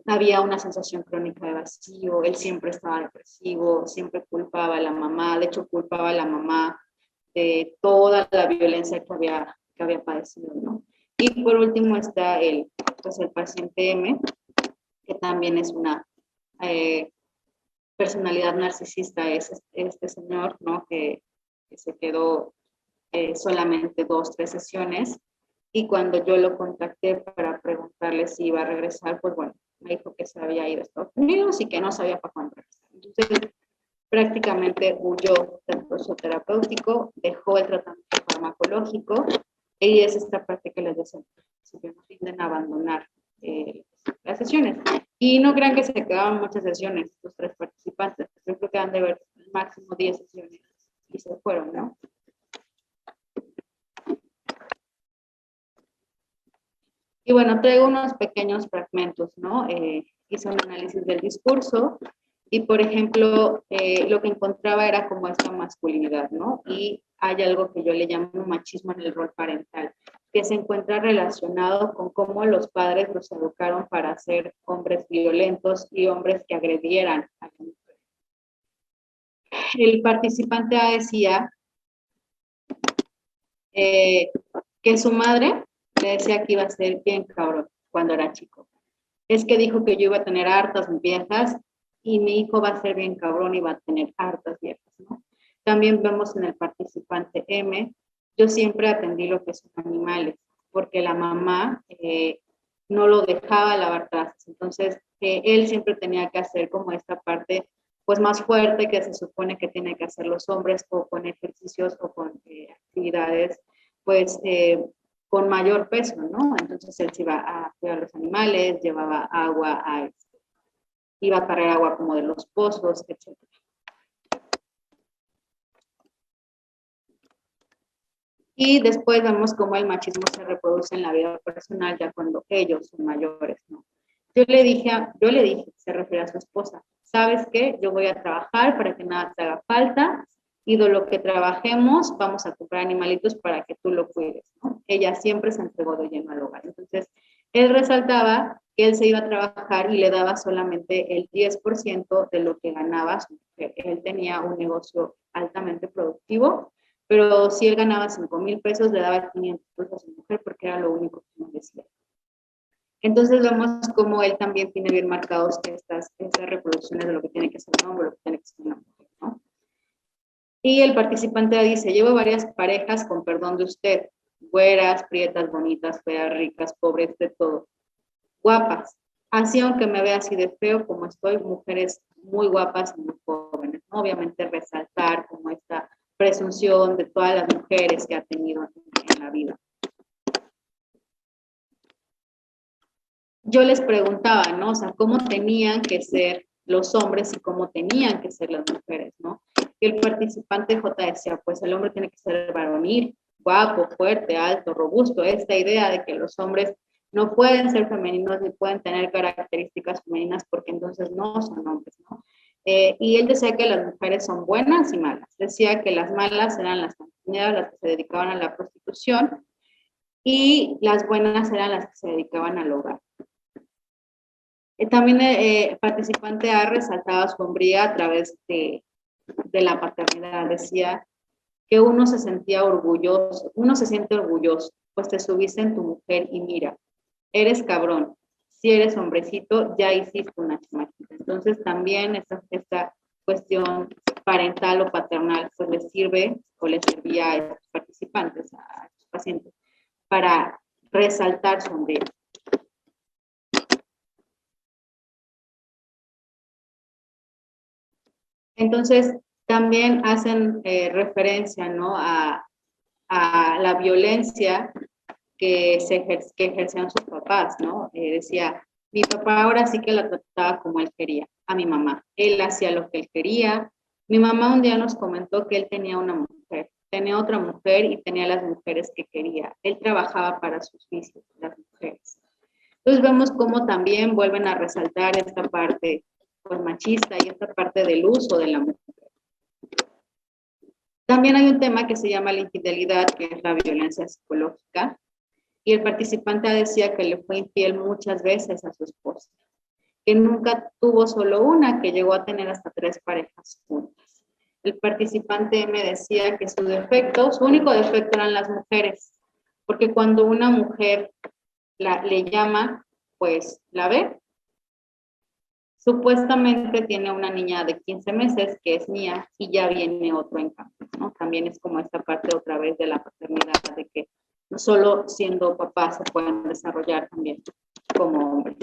Había una sensación crónica de vacío, él siempre estaba depresivo, siempre culpaba a la mamá, de hecho culpaba a la mamá de toda la violencia que había padecido, ¿no? Y por último está pues el paciente M, que también es una personalidad narcisista, es este señor, ¿no? Que se quedó solamente 2-3 sesiones, y cuando yo lo contacté para preguntarle si iba a regresar, pues bueno, me dijo que se había ido a Estados Unidos y que no sabía para cuándo regresar. Entonces, prácticamente huyó del proceso terapéutico, dejó el tratamiento farmacológico, y es esta parte que les decía, si no tienden a abandonar las sesiones. Y no crean que se quedaban muchas sesiones, los 3 participantes. Yo creo que han de ver máximo 10 sesiones y se fueron, ¿no? Y bueno, traigo unos pequeños fragmentos, ¿no? Hice un análisis del discurso y, por ejemplo, lo que encontraba era como esta masculinidad, ¿no? Y hay algo que yo le llamo machismo en el rol parental, que se encuentra relacionado con cómo los padres los educaron para ser hombres violentos y hombres que agredieran a la mujer. El participante A decía que su madre le decía que iba a ser bien cabrón cuando era chico. Es que dijo que yo iba a tener hartas viejas y mi hijo va a ser bien cabrón y va a tener hartas viejas, ¿no? También vemos en el participante M, yo siempre atendí lo que son animales, porque la mamá no lo dejaba lavar trastes, entonces él siempre tenía que hacer como esta parte pues más fuerte que se supone que tienen que hacer los hombres o con ejercicios o con actividades pues con mayor peso, ¿no? Entonces él se iba a cuidar los animales, llevaba agua, iba a cargar agua como de los pozos, etc. Y después vemos cómo el machismo se reproduce en la vida personal ya cuando ellos son mayores, ¿no? Yo le dije, se refiere a su esposa, ¿sabes qué? Yo voy a trabajar para que nada te haga falta y de lo que trabajemos vamos a comprar animalitos para que tú lo cuides, ¿no? Ella siempre se entregó de lleno al hogar. Entonces, él resaltaba que él se iba a trabajar y le daba solamente el 10% de lo que ganaba su mujer. Él tenía un negocio altamente productivo, pero si él ganaba 5,000 pesos, le daba 500 pesos a su mujer porque era lo único que me decía. Entonces vemos cómo él también tiene bien marcados estas reproducciones de lo que tiene que ser un hombre, lo que tiene que ser una mujer, ¿no? Y el participante dice, llevo varias parejas con perdón de usted, güeras, prietas, bonitas, feas, ricas, pobres, de todo, guapas. Así aunque me vea así de feo como estoy, mujeres muy guapas y muy jóvenes, ¿no? Obviamente resaltar como esta presunción de todas las mujeres que ha tenido en la vida. Yo les preguntaba, ¿no? O sea, cómo tenían que ser los hombres y cómo tenían que ser las mujeres, ¿no? Y el participante J decía, pues el hombre tiene que ser varonil, guapo, fuerte, alto, robusto. Esta idea de que los hombres no pueden ser femeninos ni pueden tener características femeninas porque entonces no son hombres, ¿no? Y él decía que las mujeres son buenas y malas. Decía que las malas eran las cantineras, las que se dedicaban a la prostitución, y las buenas eran las que se dedicaban al hogar. También el participante A resaltaba su hombría a través de la paternidad. Decía que uno se sentía orgulloso, uno se siente orgulloso, pues te subiste en tu mujer y mira, eres cabrón. Si eres hombrecito, ya hiciste una chamaquita. Entonces también esta cuestión parental o paternal pues les sirve o les servía a estos participantes, a estos pacientes, para resaltar su hombría. Entonces, también hacen referencia, ¿no? a la violencia que ejercían sus papás, ¿no? Decía, mi papá ahora sí que la trataba como él quería, a mi mamá. Él hacía lo que él quería. Mi mamá un día nos comentó que él tenía una mujer, tenía otra mujer y tenía las mujeres que quería. Él trabajaba para sus vicios, las mujeres. Entonces vemos cómo también vuelven a resaltar esta parte pues, machista y esta parte del uso de la mujer. También hay un tema que se llama la infidelidad, que es la violencia psicológica, y el participante decía que le fue infiel muchas veces a su esposa, que nunca tuvo solo una, que llegó a tener hasta 3 parejas juntas. El participante me decía que su único defecto eran las mujeres, porque cuando una mujer le llama, pues la ve. Supuestamente tiene una niña de 15 meses que es mía y ya viene otro en cambio, ¿no? También es como esta parte otra vez de la paternidad, de que no solo siendo papás se pueden desarrollar también como hombres.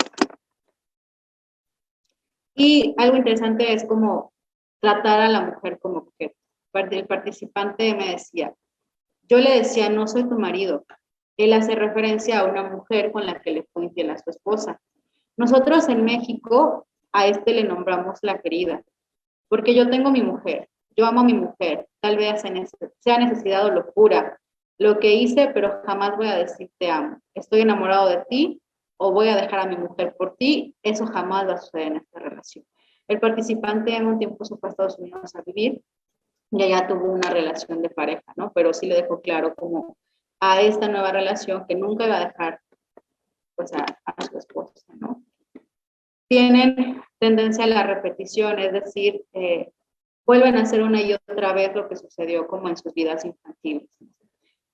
Y algo interesante es como tratar a la mujer como objeto. El participante me decía, yo le decía, no soy tu marido. Él hace referencia a una mujer con la que le fue infiel a su esposa. Nosotros en México a este le nombramos la querida, porque yo tengo mi mujer, yo amo a mi mujer, tal vez sea necesidad o locura lo que hice, pero jamás voy a decir te amo. Estoy enamorado de ti o voy a dejar a mi mujer por ti, eso jamás va a suceder en esta relación. El participante en un tiempo se fue a Estados Unidos a vivir y allá tuvo una relación de pareja, ¿no? Pero sí le dejó claro como a esta nueva relación que nunca iba a dejar pues a su esposa, ¿no? Tienen tendencia a la repetición, es decir, vuelven a hacer una y otra vez lo que sucedió como en sus vidas infantiles.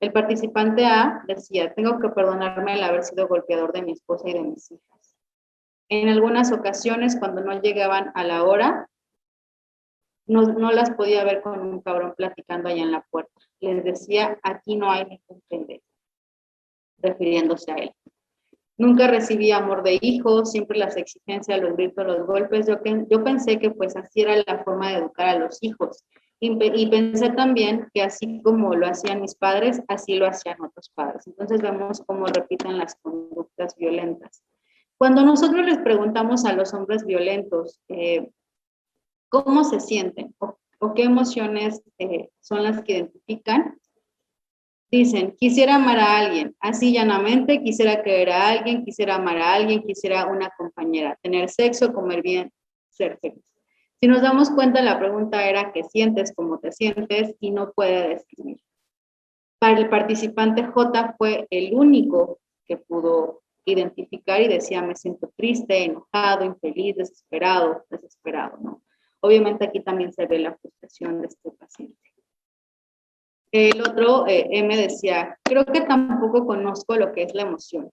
El participante A decía, tengo que perdonarme el haber sido golpeador de mi esposa y de mis hijas. En algunas ocasiones, cuando no llegaban a la hora, no las podía ver con un cabrón platicando allá en la puerta. Les decía, aquí no hay ningún pendejo, refiriéndose a él. Nunca recibí amor de hijo, siempre las exigencias, los gritos, los golpes. Yo pensé que pues así era la forma de educar a los hijos. Y pensé también que así como lo hacían mis padres, así lo hacían otros padres. Entonces vemos cómo repiten las conductas violentas. Cuando nosotros les preguntamos a los hombres violentos cómo se sienten o qué emociones son las que identifican, dicen, quisiera amar a alguien, así llanamente, quisiera querer a alguien, quisiera amar a alguien, quisiera una compañera, tener sexo, comer bien, ser feliz. Si nos damos cuenta, la pregunta era ¿qué sientes, cómo te sientes? Y no puede describir. Para el participante J fue el único que pudo identificar y decía, me siento triste, enojado, infeliz, desesperado, ¿no? Obviamente aquí también se ve la frustración de este paciente. El otro, M, decía, creo que tampoco conozco lo que es la emoción.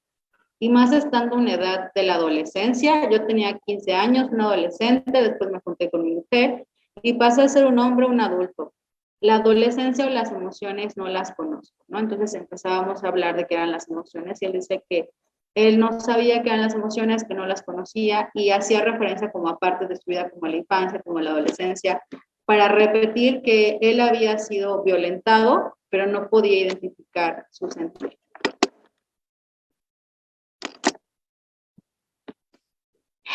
Y más estando en una edad de la adolescencia, yo tenía 15 años, un adolescente, después me junté con mi mujer y pasé a ser un hombre, un adulto. La adolescencia o las emociones no las conozco, ¿no? Entonces empezábamos a hablar de qué eran las emociones y él dice que él no sabía qué eran las emociones, que no las conocía y hacía referencia como a partes de su vida, como la infancia, como la adolescencia, para repetir que él había sido violentado, pero no podía identificar su sentir.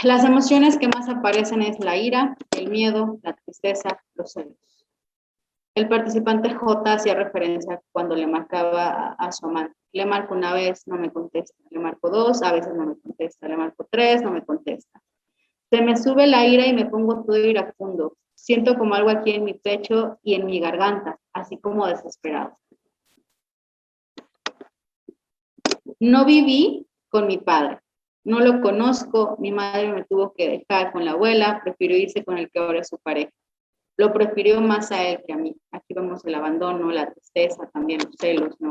Las emociones que más aparecen es la ira, el miedo, la tristeza, los celos. El participante J hacía referencia cuando le marcaba a su amante. Le marco una vez, no me contesta. Le marco dos, a veces no me contesta. Le marco tres, no me contesta. Se me sube la ira y me pongo todo iracundo. Siento como algo aquí en mi pecho y en mi garganta, así como desesperado. No viví con mi padre. No lo conozco, mi madre me tuvo que dejar con la abuela, prefirió irse con el que ahora es su pareja. Lo prefirió más a él que a mí. Aquí vemos el abandono, la tristeza, también los celos, ¿no?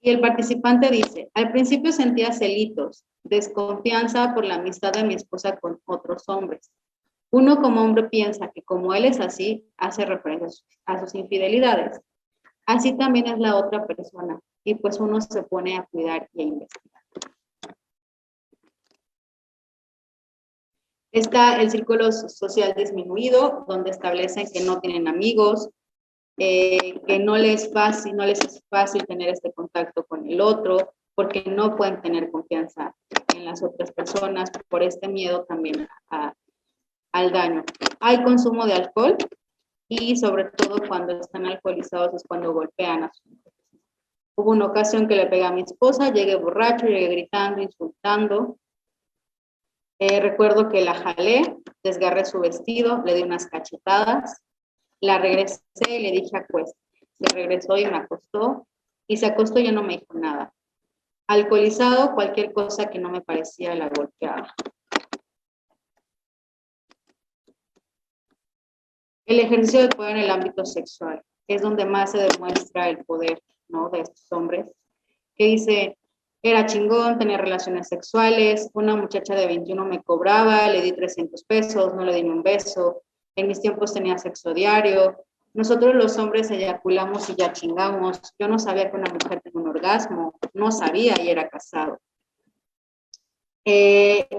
Y el participante dice, al principio sentía celitos, desconfianza por la amistad de mi esposa con otros hombres. Uno como hombre piensa que como él es así, hace referencia a sus infidelidades. Así también es la otra persona. Y pues uno se pone a cuidar y a investigar. Está el círculo social disminuido, donde establecen que no tienen amigos, que no les es fácil tener este contacto con el otro, porque no pueden tener confianza en las otras personas, por este miedo también al daño. Hay consumo de alcohol y sobre todo cuando están alcoholizados es cuando golpean a sus mujeres. Hubo una ocasión que le pegué a mi esposa, llegué borracho, llegué gritando, insultando. Recuerdo que la jalé, desgarré su vestido, le di unas cachetadas, la regresé y le dije acuesta. Se regresó y me acostó, y se acostó y ya no me dijo nada. Alcoholizado, cualquier cosa que no me parecía la golpeaba. El ejercicio de poder en el ámbito sexual es donde más se demuestra el poder, ¿no?, de estos hombres, que dice, era chingón tener relaciones sexuales, una muchacha de 21 me cobraba, le di 300 pesos, no le di ni un beso, en mis tiempos tenía sexo diario, nosotros los hombres eyaculamos y ya chingamos, yo no sabía que una mujer tenía un orgasmo, no sabía y era casado.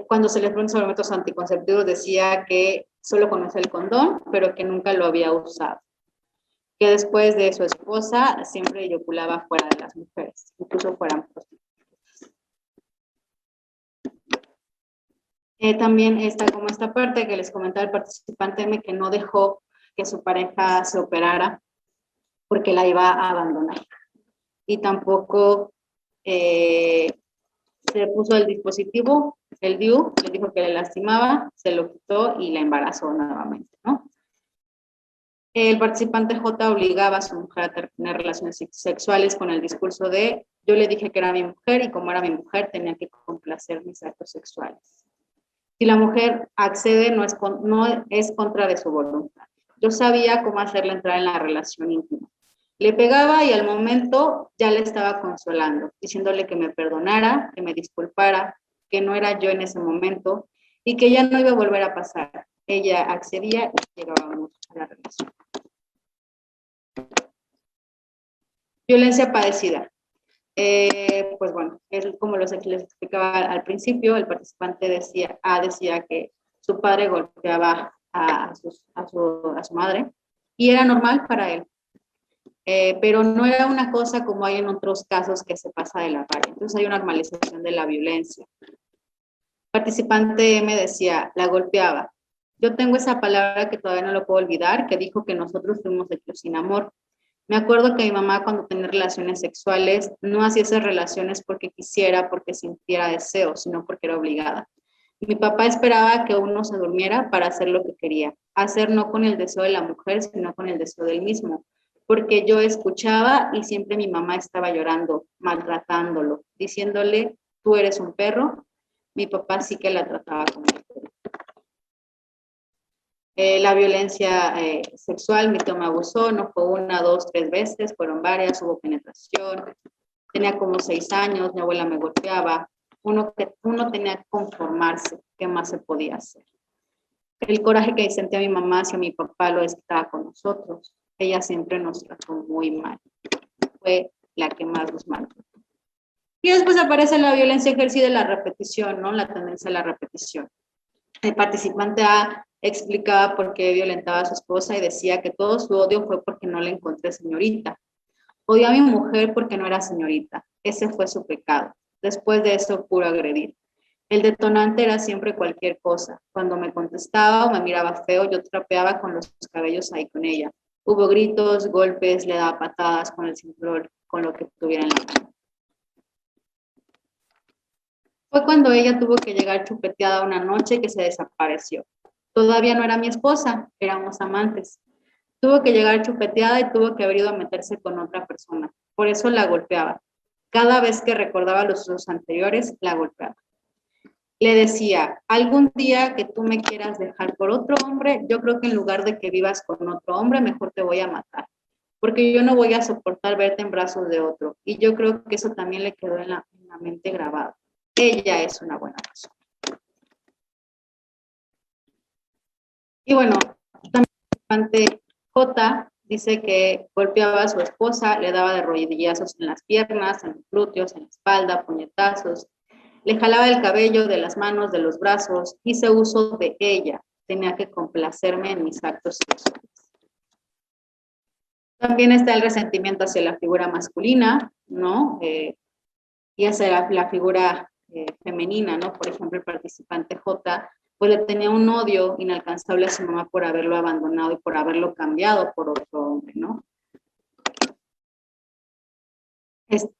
Cuando se les preguntó sobre métodos anticonceptivos decía que solo conocía el condón, pero que nunca lo había usado. Que después de su esposa siempre eyaculaba fuera de las mujeres, incluso fueran prostitutas. También está como esta parte que les comentaba el participante M, que no dejó que su pareja se operara porque la iba a abandonar. Y tampoco se puso el dispositivo, el DIU, le dijo que le lastimaba, se lo quitó y la embarazó nuevamente, ¿no? El participante J obligaba a su mujer a tener relaciones sexuales con el discurso de yo le dije que era mi mujer y como era mi mujer tenía que complacer mis actos sexuales. Si la mujer accede, no es contra de su voluntad. Yo sabía cómo hacerla entrar en la relación íntima. Le pegaba y al momento ya le estaba consolando, diciéndole que me perdonara, que me disculpara, que no era yo en ese momento y que ya no iba a volver a pasar. Ella accedía y llegábamos a la relación. Violencia padecida. Pues bueno, es como les explicaba al principio, el participante decía que su padre golpeaba a su madre y era normal para él. Pero no era una cosa como hay en otros casos que se pasa de la raya. Entonces hay una normalización de la violencia. Participante me decía, la golpeaba. Yo tengo esa palabra que todavía no lo puedo olvidar, que dijo que nosotros fuimos hechos sin amor. Me acuerdo que mi mamá cuando tenía relaciones sexuales no hacía esas relaciones porque quisiera, porque sintiera deseo, sino porque era obligada. Mi papá esperaba que uno se durmiera para hacer lo que quería, hacer no con el deseo de la mujer, sino con el deseo del mismo, porque yo escuchaba y siempre mi mamá estaba llorando, maltratándolo, diciéndole, tú eres un perro. Mi papá sí que la trataba como un perro. La violencia sexual, mi tío me abusó, no fue una, dos, tres veces, fueron varias, hubo penetración, tenía como 6 años, mi abuela me golpeaba, uno tenía que conformarse, ¿qué más se podía hacer? El coraje que sentía mi mamá hacia mi papá lo estaba con nosotros, ella siempre nos trató muy mal, fue la que más nos maltrató. Y después aparece la violencia ejercida y la repetición, ¿no? La tendencia a la repetición. El participante A explicaba por qué violentaba a su esposa y decía que todo su odio fue porque no le encontré señorita. Odió a mi mujer porque no era señorita. Ese fue su pecado. Después de eso, puro agredir. El detonante era siempre cualquier cosa. Cuando me contestaba o me miraba feo, yo trapeaba con los cabellos ahí con ella. Hubo gritos, golpes, le daba patadas con el cinturón, con lo que tuviera en la mano. Fue cuando ella tuvo que llegar chupeteada una noche que se desapareció. Todavía no era mi esposa, éramos amantes. Tuvo que llegar chupeteada y tuvo que haber ido a meterse con otra persona. Por eso la golpeaba. Cada vez que recordaba los usos anteriores, la golpeaba. Le decía, algún día que tú me quieras dejar por otro hombre, yo creo que en lugar de que vivas con otro hombre, mejor te voy a matar. Porque yo no voy a soportar verte en brazos de otro. Y yo creo que eso también le quedó en la mente grabado. Ella es una buena persona. Y bueno, también J dice que golpeaba a su esposa, le daba de rodillazos en las piernas, en los glúteos, en la espalda, puñetazos, le jalaba el cabello de las manos, de los brazos, hice uso de ella, tenía que complacerme en mis actos sexuales. También está el resentimiento hacia la figura masculina, ¿no? Y hacia la figura femenina, ¿no? Por ejemplo, el participante J, pues le tenía un odio inalcanzable a su mamá por haberlo abandonado y por haberlo cambiado por otro hombre, ¿no?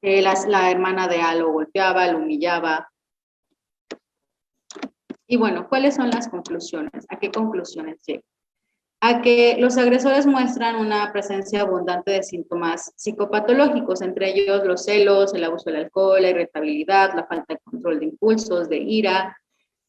La hermana de A lo golpeaba, lo humillaba. Y bueno, ¿cuáles son las conclusiones? ¿A qué conclusiones llego? A que los agresores muestran una presencia abundante de síntomas psicopatológicos, entre ellos los celos, el abuso del alcohol, la irritabilidad, la falta de control de impulsos, de ira,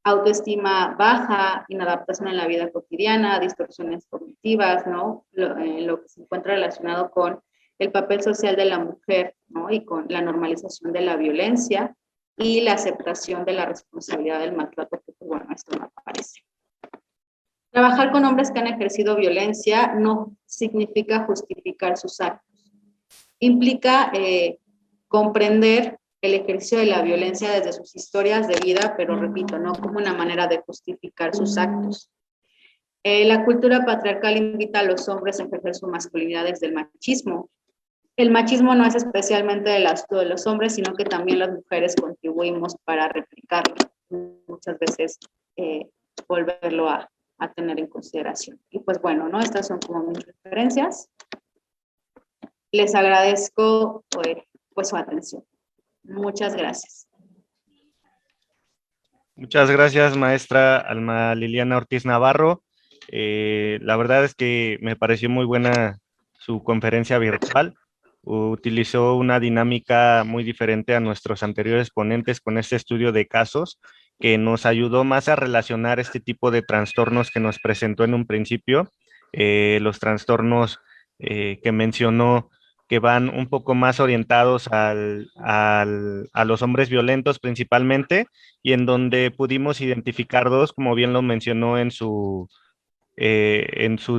autoestima baja, inadaptación en la vida cotidiana, distorsiones cognitivas, ¿no? Lo que se encuentra relacionado con el papel social de la mujer, ¿no? Y con la normalización de la violencia y la aceptación de la responsabilidad del maltrato, que bueno, esto no aparece. Trabajar con hombres que han ejercido violencia no significa justificar sus actos. Implica comprender el ejercicio de la violencia desde sus historias de vida, pero repito, no como una manera de justificar sus actos. La cultura patriarcal invita a los hombres a ejercer su masculinidad desde el machismo. El machismo no es especialmente del asunto de los hombres, sino que también las mujeres contribuimos para replicarlo. Muchas veces volverlo a tener en consideración. Y pues bueno, ¿no? Estas son como mis referencias. Les agradezco pues su atención. Muchas gracias. Muchas gracias, maestra Alma Liliana Ortiz Navarro. La verdad es que me pareció muy buena su conferencia virtual. Utilizó una dinámica muy diferente a nuestros anteriores ponentes con este estudio de casos que nos ayudó más a relacionar este tipo de trastornos que nos presentó en un principio, los trastornos que mencionó que van un poco más orientados a los hombres violentos principalmente, y en donde pudimos identificar dos, como bien lo mencionó en su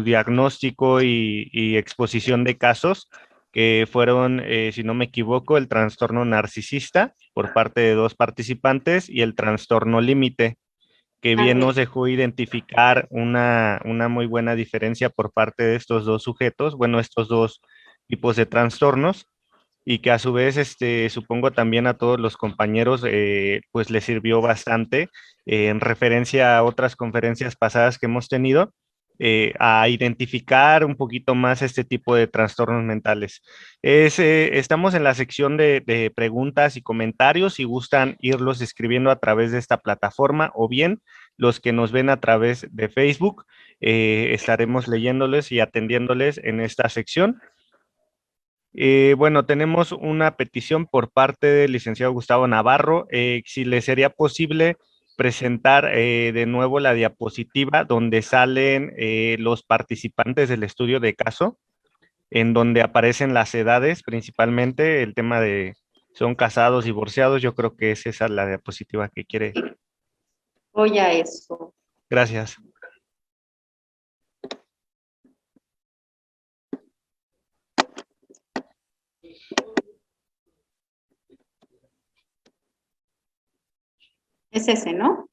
diagnóstico y exposición de casos, que fueron, si no me equivoco, el trastorno narcisista por parte de dos participantes y el trastorno límite, que bien nos dejó identificar una muy buena diferencia por parte de estos dos sujetos, bueno, estos dos tipos de trastornos, y que a su vez, supongo también a todos los compañeros, pues les sirvió bastante en referencia a otras conferencias pasadas que hemos tenido, a identificar un poquito más este tipo de trastornos mentales. Estamos en la sección de preguntas y comentarios, si gustan irlos escribiendo a través de esta plataforma, o bien los que nos ven a través de Facebook, estaremos leyéndoles y atendiéndoles en esta sección. Bueno, tenemos una petición por parte del licenciado Gustavo Navarro, si le sería posible presentar de nuevo la diapositiva donde salen los participantes del estudio de caso, en donde aparecen las edades, principalmente el tema de son casados, divorciados. Yo creo que es esa la diapositiva que quiere. Voy a eso. Gracias. Es ese, ¿no?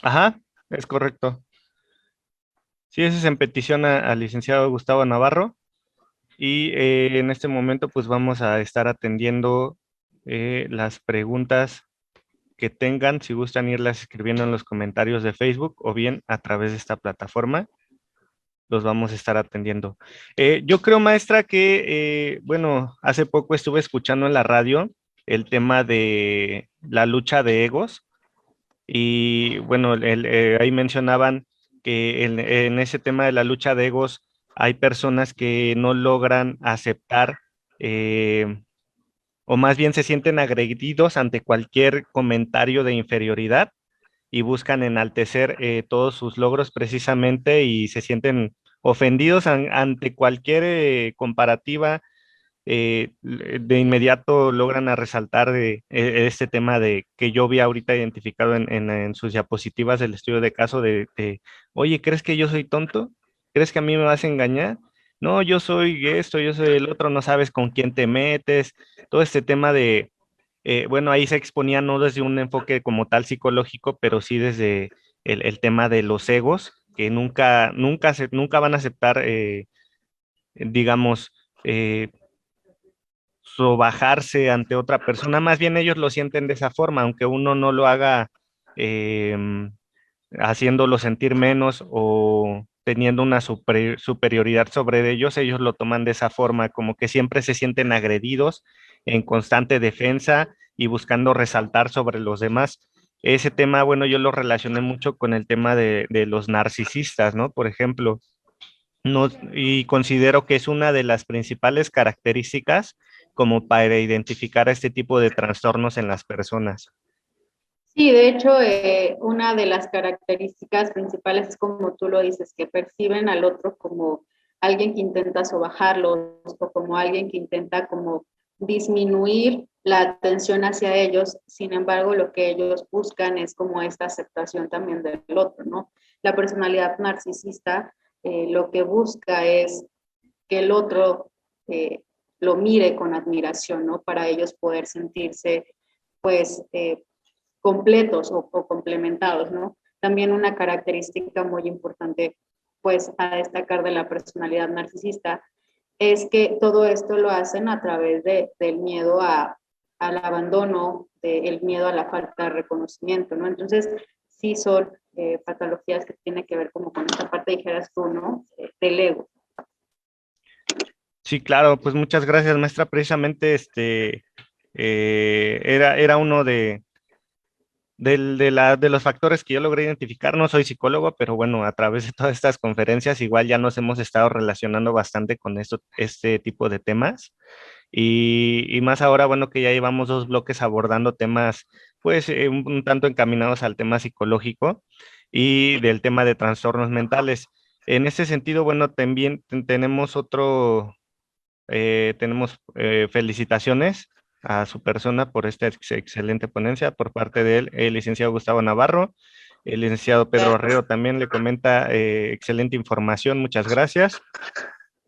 Ajá, es correcto. Sí, ese es en petición al licenciado Gustavo Navarro. Y en este momento pues vamos a estar atendiendo las preguntas que tengan, si gustan irlas escribiendo en los comentarios de Facebook o bien a través de esta plataforma, los vamos a estar atendiendo. Yo creo, maestra, que, bueno, hace poco estuve escuchando en la radio el tema de la lucha de egos y, bueno, ahí mencionaban que en ese tema de la lucha de egos hay personas que no logran aceptar o más bien se sienten agredidos ante cualquier comentario de inferioridad y buscan enaltecer todos sus logros precisamente y se sienten ofendidos ante cualquier comparativa. De inmediato logran a resaltar este tema de que yo vi ahorita identificado en sus diapositivas del estudio de caso oye, ¿crees que yo soy tonto? ¿Crees que a mí me vas a engañar? No, yo soy esto, yo soy el otro, no sabes con quién te metes. Todo este tema bueno, ahí se exponía no desde un enfoque como tal psicológico, pero sí desde el tema de los egos, que nunca van a aceptar, digamos, sobajarse ante otra persona. Más bien ellos lo sienten de esa forma, aunque uno no lo haga haciéndolo sentir menos o teniendo una superioridad sobre ellos lo toman de esa forma, como que siempre se sienten agredidos, en constante defensa y buscando resaltar sobre los demás. Ese tema, bueno, yo lo relacioné mucho con el tema de los narcisistas, ¿no? Por ejemplo, no, y considero que es una de las principales características como para identificar este tipo de trastornos en las personas. Sí, de hecho, una de las características principales es como tú lo dices, que perciben al otro como alguien que intenta sobajarlos o como alguien que intenta como disminuir la atención hacia ellos. Sin embargo, lo que ellos buscan es como esta aceptación también del otro, ¿no? La personalidad narcisista lo que busca es que el otro lo mire con admiración, ¿no? Para ellos poder sentirse, pues, completos o complementados, ¿no? También una característica muy importante, pues, a destacar de la personalidad narcisista es que todo esto lo hacen a través del miedo al abandono, del miedo a la falta de reconocimiento, ¿no? Entonces, sí son patologías que tienen que ver como con esta parte, dijeras tú, ¿no? Del ego. Sí, claro, pues muchas gracias, maestra. Precisamente era uno de los factores que yo logré identificar. No soy psicólogo, pero bueno, a través de todas estas conferencias igual ya nos hemos estado relacionando bastante con este tipo de temas. Y más ahora, bueno, que ya llevamos 2 bloques abordando temas, pues, un tanto encaminados al tema psicológico y del tema de trastornos mentales. En ese sentido, bueno, también tenemos felicitaciones a su persona por esta excelente ponencia por parte de él, el licenciado Gustavo Navarro. El licenciado Pedro Herrero también le comenta excelente información, muchas gracias.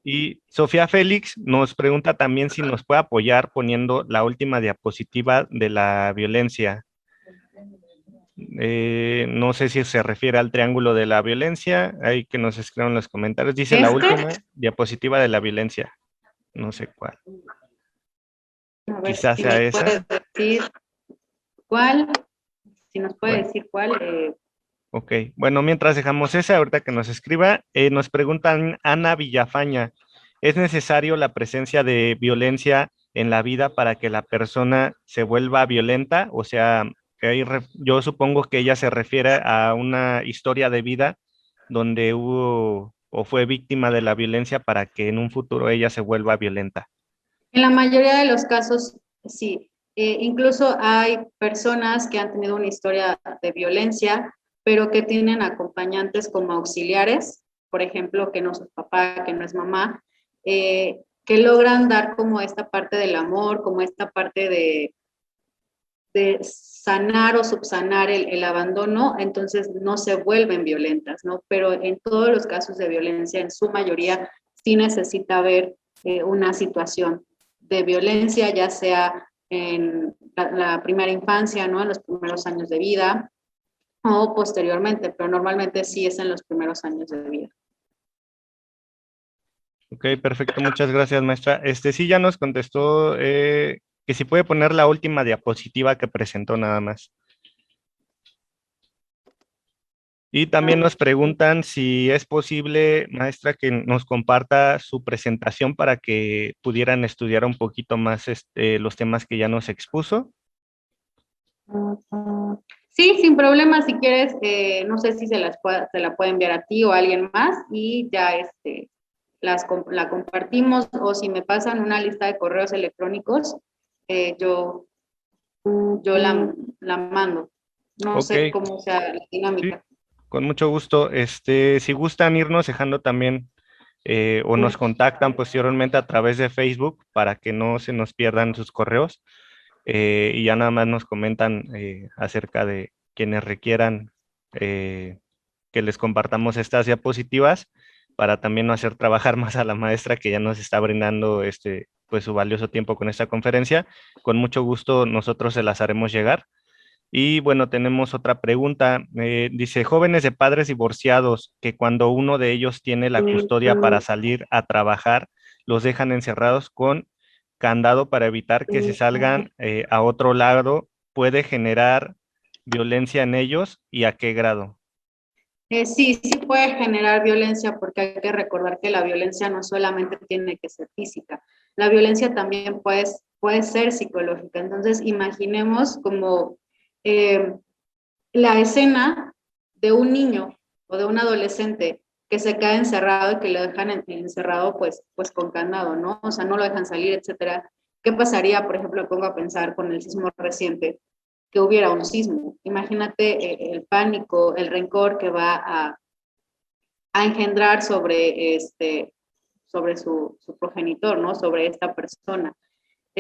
Y Sofía Félix nos pregunta también si nos puede apoyar poniendo la última diapositiva de la violencia. No sé si se refiere al triángulo de la violencia, hay que nos escriban en los comentarios. Dice la última diapositiva de la violencia, no sé cuál. A ver Quizás si sea nos esa. puedes decir cuál, si nos puede Bueno, decir cuál. ok. Bueno, mientras dejamos esa, ahorita que nos escriba, nos preguntan Ana Villafaña, ¿es necesario la presencia de violencia en la vida para que la persona se vuelva violenta? O sea, yo supongo que ella se refiere a una historia de vida donde hubo o fue víctima de la violencia para que en un futuro ella se vuelva violenta. En la mayoría de los casos, sí. Incluso hay personas que han tenido una historia de violencia, pero que tienen acompañantes como auxiliares, por ejemplo, que no es papá, que no es mamá, que logran dar como esta parte del amor, como esta parte de sanar o subsanar el abandono, entonces no se vuelven violentas, ¿no? Pero en todos los casos de violencia, en su mayoría, sí necesita haber una situación de violencia, ya sea en la primera infancia, ¿no? En los primeros años de vida o posteriormente, pero normalmente sí es en los primeros años de vida. Ok, perfecto, muchas gracias, maestra. Sí ya nos contestó que si puede poner la última diapositiva que presentó nada más. Y también nos preguntan si es posible, maestra, que nos comparta su presentación para que pudieran estudiar un poquito más los temas que ya nos expuso. Sí, sin problema, si quieres, no sé si se la puede enviar a ti o a alguien más y ya la compartimos, o si me pasan una lista de correos electrónicos, yo la mando. No Ok, sé cómo sea la sí, dinámica. con mucho gusto. Si gustan irnos dejando también o nos contactan posteriormente a través de Facebook para que no se nos pierdan sus correos y ya nada más nos comentan acerca de quienes requieran que les compartamos estas diapositivas para también no hacer trabajar más a la maestra que ya nos está brindando pues su valioso tiempo con esta conferencia. Con mucho gusto nosotros se las haremos llegar. Y bueno, tenemos otra pregunta. Dice, jóvenes de padres divorciados que cuando uno de ellos tiene la custodia para salir a trabajar, los dejan encerrados con candado para evitar que se salgan a otro lado, ¿puede generar violencia en ellos y a qué grado? Sí, sí puede generar violencia, porque hay que recordar que la violencia no solamente tiene que ser física, la violencia también puede ser psicológica. Entonces, imaginemos como eh, la escena de un niño o de un adolescente que se queda encerrado y que lo dejan encerrado pues con candado, ¿no? O sea, no lo dejan salir, etcétera. ¿Qué pasaría, por ejemplo, me pongo a pensar con el sismo reciente, que hubiera un sismo? Imagínate el pánico, el rencor que va a engendrar sobre su progenitor, ¿no? Sobre esta persona.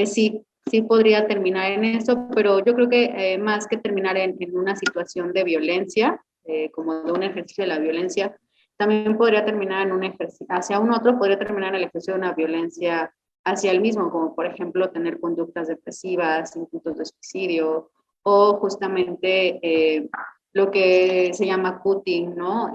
Sí, sí podría terminar en eso, pero yo creo que más que terminar en una situación de violencia, como de un ejercicio de la violencia, también podría terminar en un ejercicio, hacia un otro podría terminar en el ejercicio de una violencia hacia el mismo, como por ejemplo tener conductas depresivas, intentos de suicidio, o justamente lo que se llama cutting, ¿no?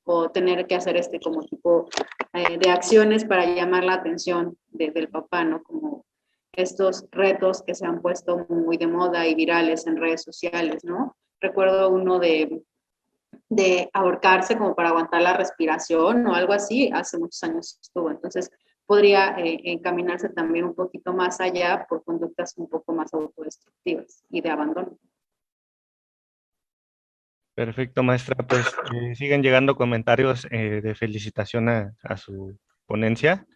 O tener que hacer como tipo de acciones para llamar la atención del papá, ¿no? Como estos retos que se han puesto muy de moda y virales en redes sociales, ¿no? recuerdo uno de ahorcarse como para aguantar la respiración o algo así, hace muchos años estuvo. Entonces, podría encaminarse también un poquito más allá por conductas un poco más autodestructivas y de abandono. Perfecto, maestra. Pues siguen llegando comentarios de felicitación a su ponencia.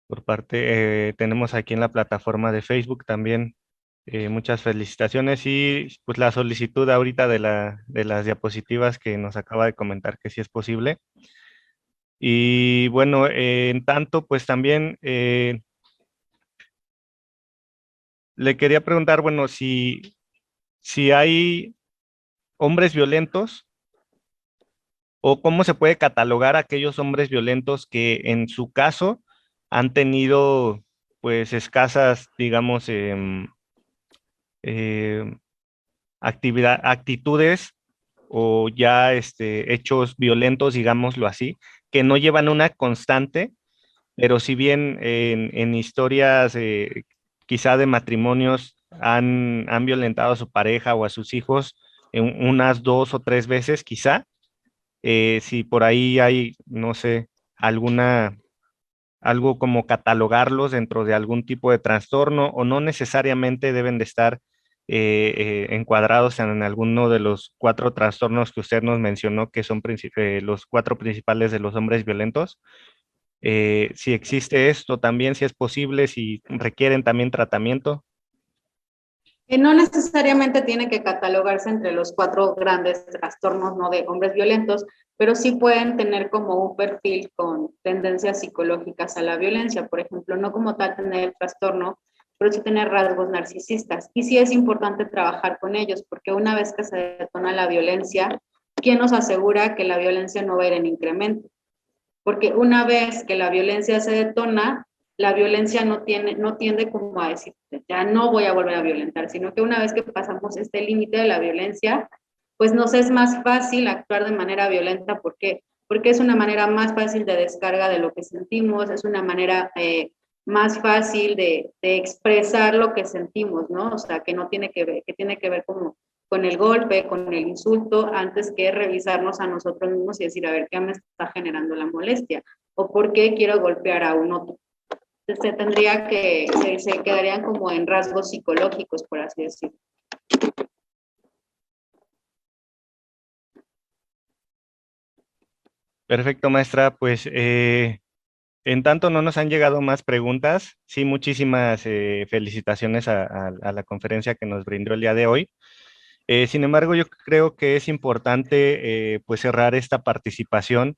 Por parte, tenemos aquí en la plataforma de Facebook también muchas felicitaciones y pues la solicitud ahorita de las diapositivas que nos acaba de comentar que sí es posible. Y bueno, en tanto, pues también le quería preguntar, bueno, si hay hombres violentos o cómo se puede catalogar a aquellos hombres violentos que en su caso han tenido pues escasas, digamos, eh, actitudes o ya hechos violentos, digámoslo así, que no llevan una constante, pero si bien en historias quizá de matrimonios han violentado a su pareja o a sus hijos en unas 2 o 3 veces, quizá, si por ahí hay, no sé, alguna, algo como catalogarlos dentro de algún tipo de trastorno o no necesariamente deben de estar encuadrados en alguno de los 4 trastornos que usted nos mencionó, que son los 4 principales de los hombres violentos. Si existe esto también, si es posible, si requieren también tratamiento. No necesariamente tiene que catalogarse entre los 4 grandes trastornos, ¿no?, de hombres violentos, pero sí pueden tener como un perfil con tendencias psicológicas a la violencia. Por ejemplo, no como tal tener el trastorno, pero sí tener rasgos narcisistas. Y sí es importante trabajar con ellos, porque una vez que se detona la violencia, ¿quién nos asegura que la violencia no va a ir en incremento? Porque una vez que la violencia se detona, la violencia no tiende como a decir, ya no voy a volver a violentar, sino que una vez que pasamos este límite de la violencia, pues nos es más fácil actuar de manera violenta. ¿Por qué? Porque es una manera más fácil de descarga de lo que sentimos, es una manera más fácil de expresar lo que sentimos, ¿no? O sea, que no tiene que ver, que tiene que ver como con el golpe, con el insulto, antes que revisarnos a nosotros mismos y decir, a ver, ¿qué me está generando la molestia? ¿O por qué quiero golpear a un otro? Entonces, se quedarían como en rasgos psicológicos, por así decirlo. Perfecto, maestra. Pues en tanto no nos han llegado más preguntas. Sí, muchísimas felicitaciones a la conferencia que nos brindó el día de hoy. Sin embargo, yo creo que es importante pues cerrar esta participación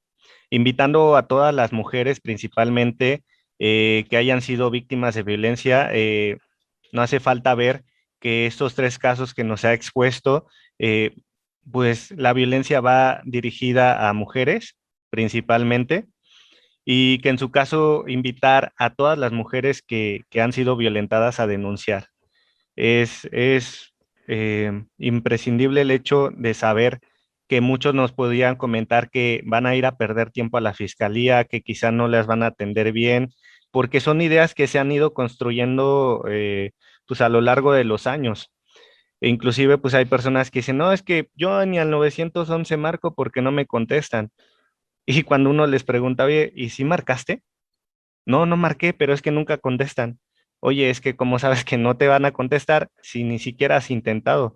invitando a todas las mujeres principalmente que hayan sido víctimas de violencia. No hace falta ver que estos 3 casos que nos ha expuesto, pues la violencia va dirigida a mujeres principalmente y que en su caso invitar a todas las mujeres que han sido violentadas a denunciar. Es imprescindible el hecho de saber que muchos nos podían comentar que van a ir a perder tiempo a la fiscalía, que quizá no las van a atender bien, porque son ideas que se han ido construyendo pues a lo largo de los años. E inclusive pues hay personas que dicen, no, es que yo ni al 911 marco porque no me contestan. Y cuando uno les pregunta, oye, ¿y si marcaste? No, no marqué, pero es que nunca contestan. Oye, es que como sabes que no te van a contestar si ni siquiera has intentado.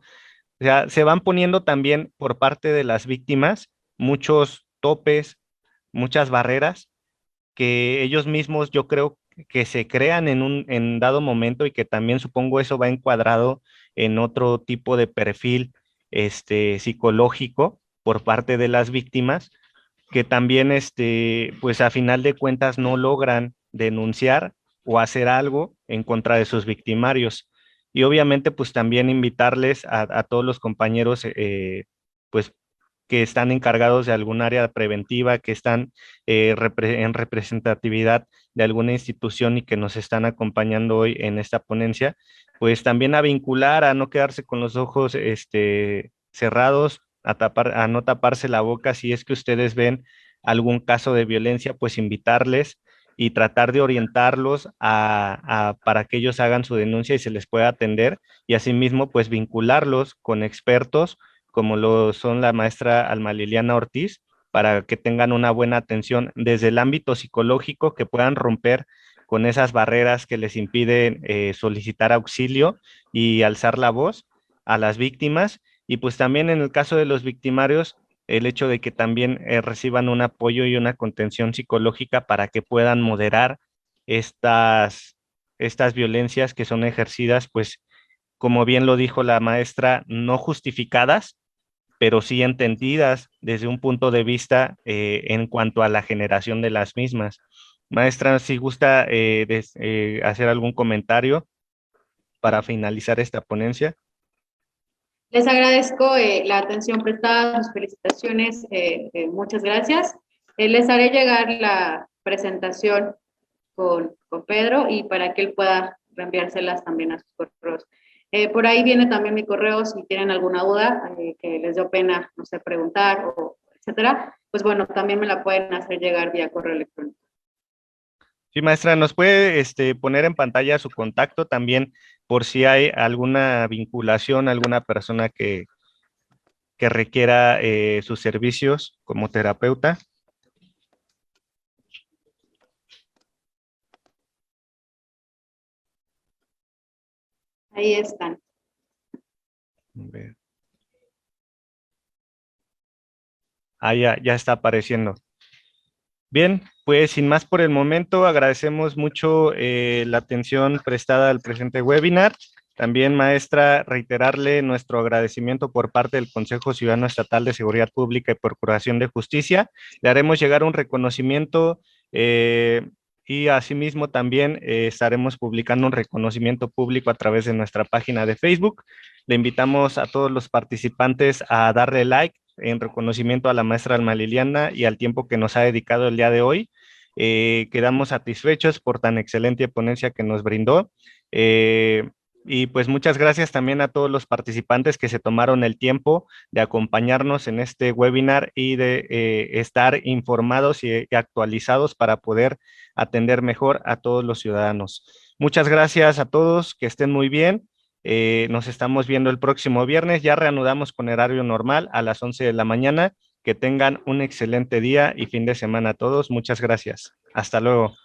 O sea, se van poniendo también por parte de las víctimas muchos topes, muchas barreras que ellos mismos yo creo que se crean en dado momento y que también supongo eso va encuadrado en otro tipo de perfil psicológico por parte de las víctimas que también, pues a final de cuentas no logran denunciar o hacer algo en contra de sus victimarios. Y obviamente, pues también invitarles a todos los compañeros, pues que están encargados de algún área preventiva, que están en representatividad de alguna institución y que nos están acompañando hoy en esta ponencia, pues también a vincular, a no quedarse con los ojos cerrados, a no taparse la boca si es que ustedes ven algún caso de violencia, pues invitarles y tratar de orientarlos para que ellos hagan su denuncia y se les pueda atender, y asimismo pues vincularlos con expertos como lo son la maestra Alma Liliana Ortiz, para que tengan una buena atención desde el ámbito psicológico, que puedan romper con esas barreras que les impiden solicitar auxilio y alzar la voz a las víctimas. Y pues también en el caso de los victimarios, el hecho de que también reciban un apoyo y una contención psicológica para que puedan moderar estas violencias que son ejercidas, pues como bien lo dijo la maestra, no justificadas, pero sí entendidas desde un punto de vista en cuanto a la generación de las mismas. Maestra, si gusta hacer algún comentario para finalizar esta ponencia. Les agradezco la atención prestada, sus felicitaciones, muchas gracias. Les haré llegar la presentación con Pedro y para que él pueda reenviárselas también a sus correos. Por ahí viene también mi correo si tienen alguna duda que les dio pena, no sé, preguntar o etcétera, pues bueno, también me la pueden hacer llegar vía correo electrónico. Sí, maestra, ¿nos puede poner en pantalla su contacto también por si hay alguna vinculación, alguna persona que requiera sus servicios como terapeuta? Ahí están. Ya está apareciendo. Bien, pues sin más por el momento, agradecemos mucho la atención prestada al presente webinar. También, maestra, reiterarle nuestro agradecimiento por parte del Consejo Ciudadano Estatal de Seguridad Pública y Procuración de Justicia. Le haremos llegar un reconocimiento y asimismo también estaremos publicando un reconocimiento público a través de nuestra página de Facebook. Le invitamos a todos los participantes a darle like en reconocimiento a la maestra Alma Liliana y al tiempo que nos ha dedicado el día de hoy. Quedamos satisfechos por tan excelente ponencia que nos brindó. Y pues muchas gracias también a todos los participantes que se tomaron el tiempo de acompañarnos en este webinar y de estar informados y actualizados para poder atender mejor a todos los ciudadanos. Muchas gracias a todos, que estén muy bien. Nos estamos viendo el próximo viernes, ya reanudamos con horario normal a las 11 de la mañana. Que tengan un excelente día y fin de semana a todos. Muchas gracias. Hasta luego.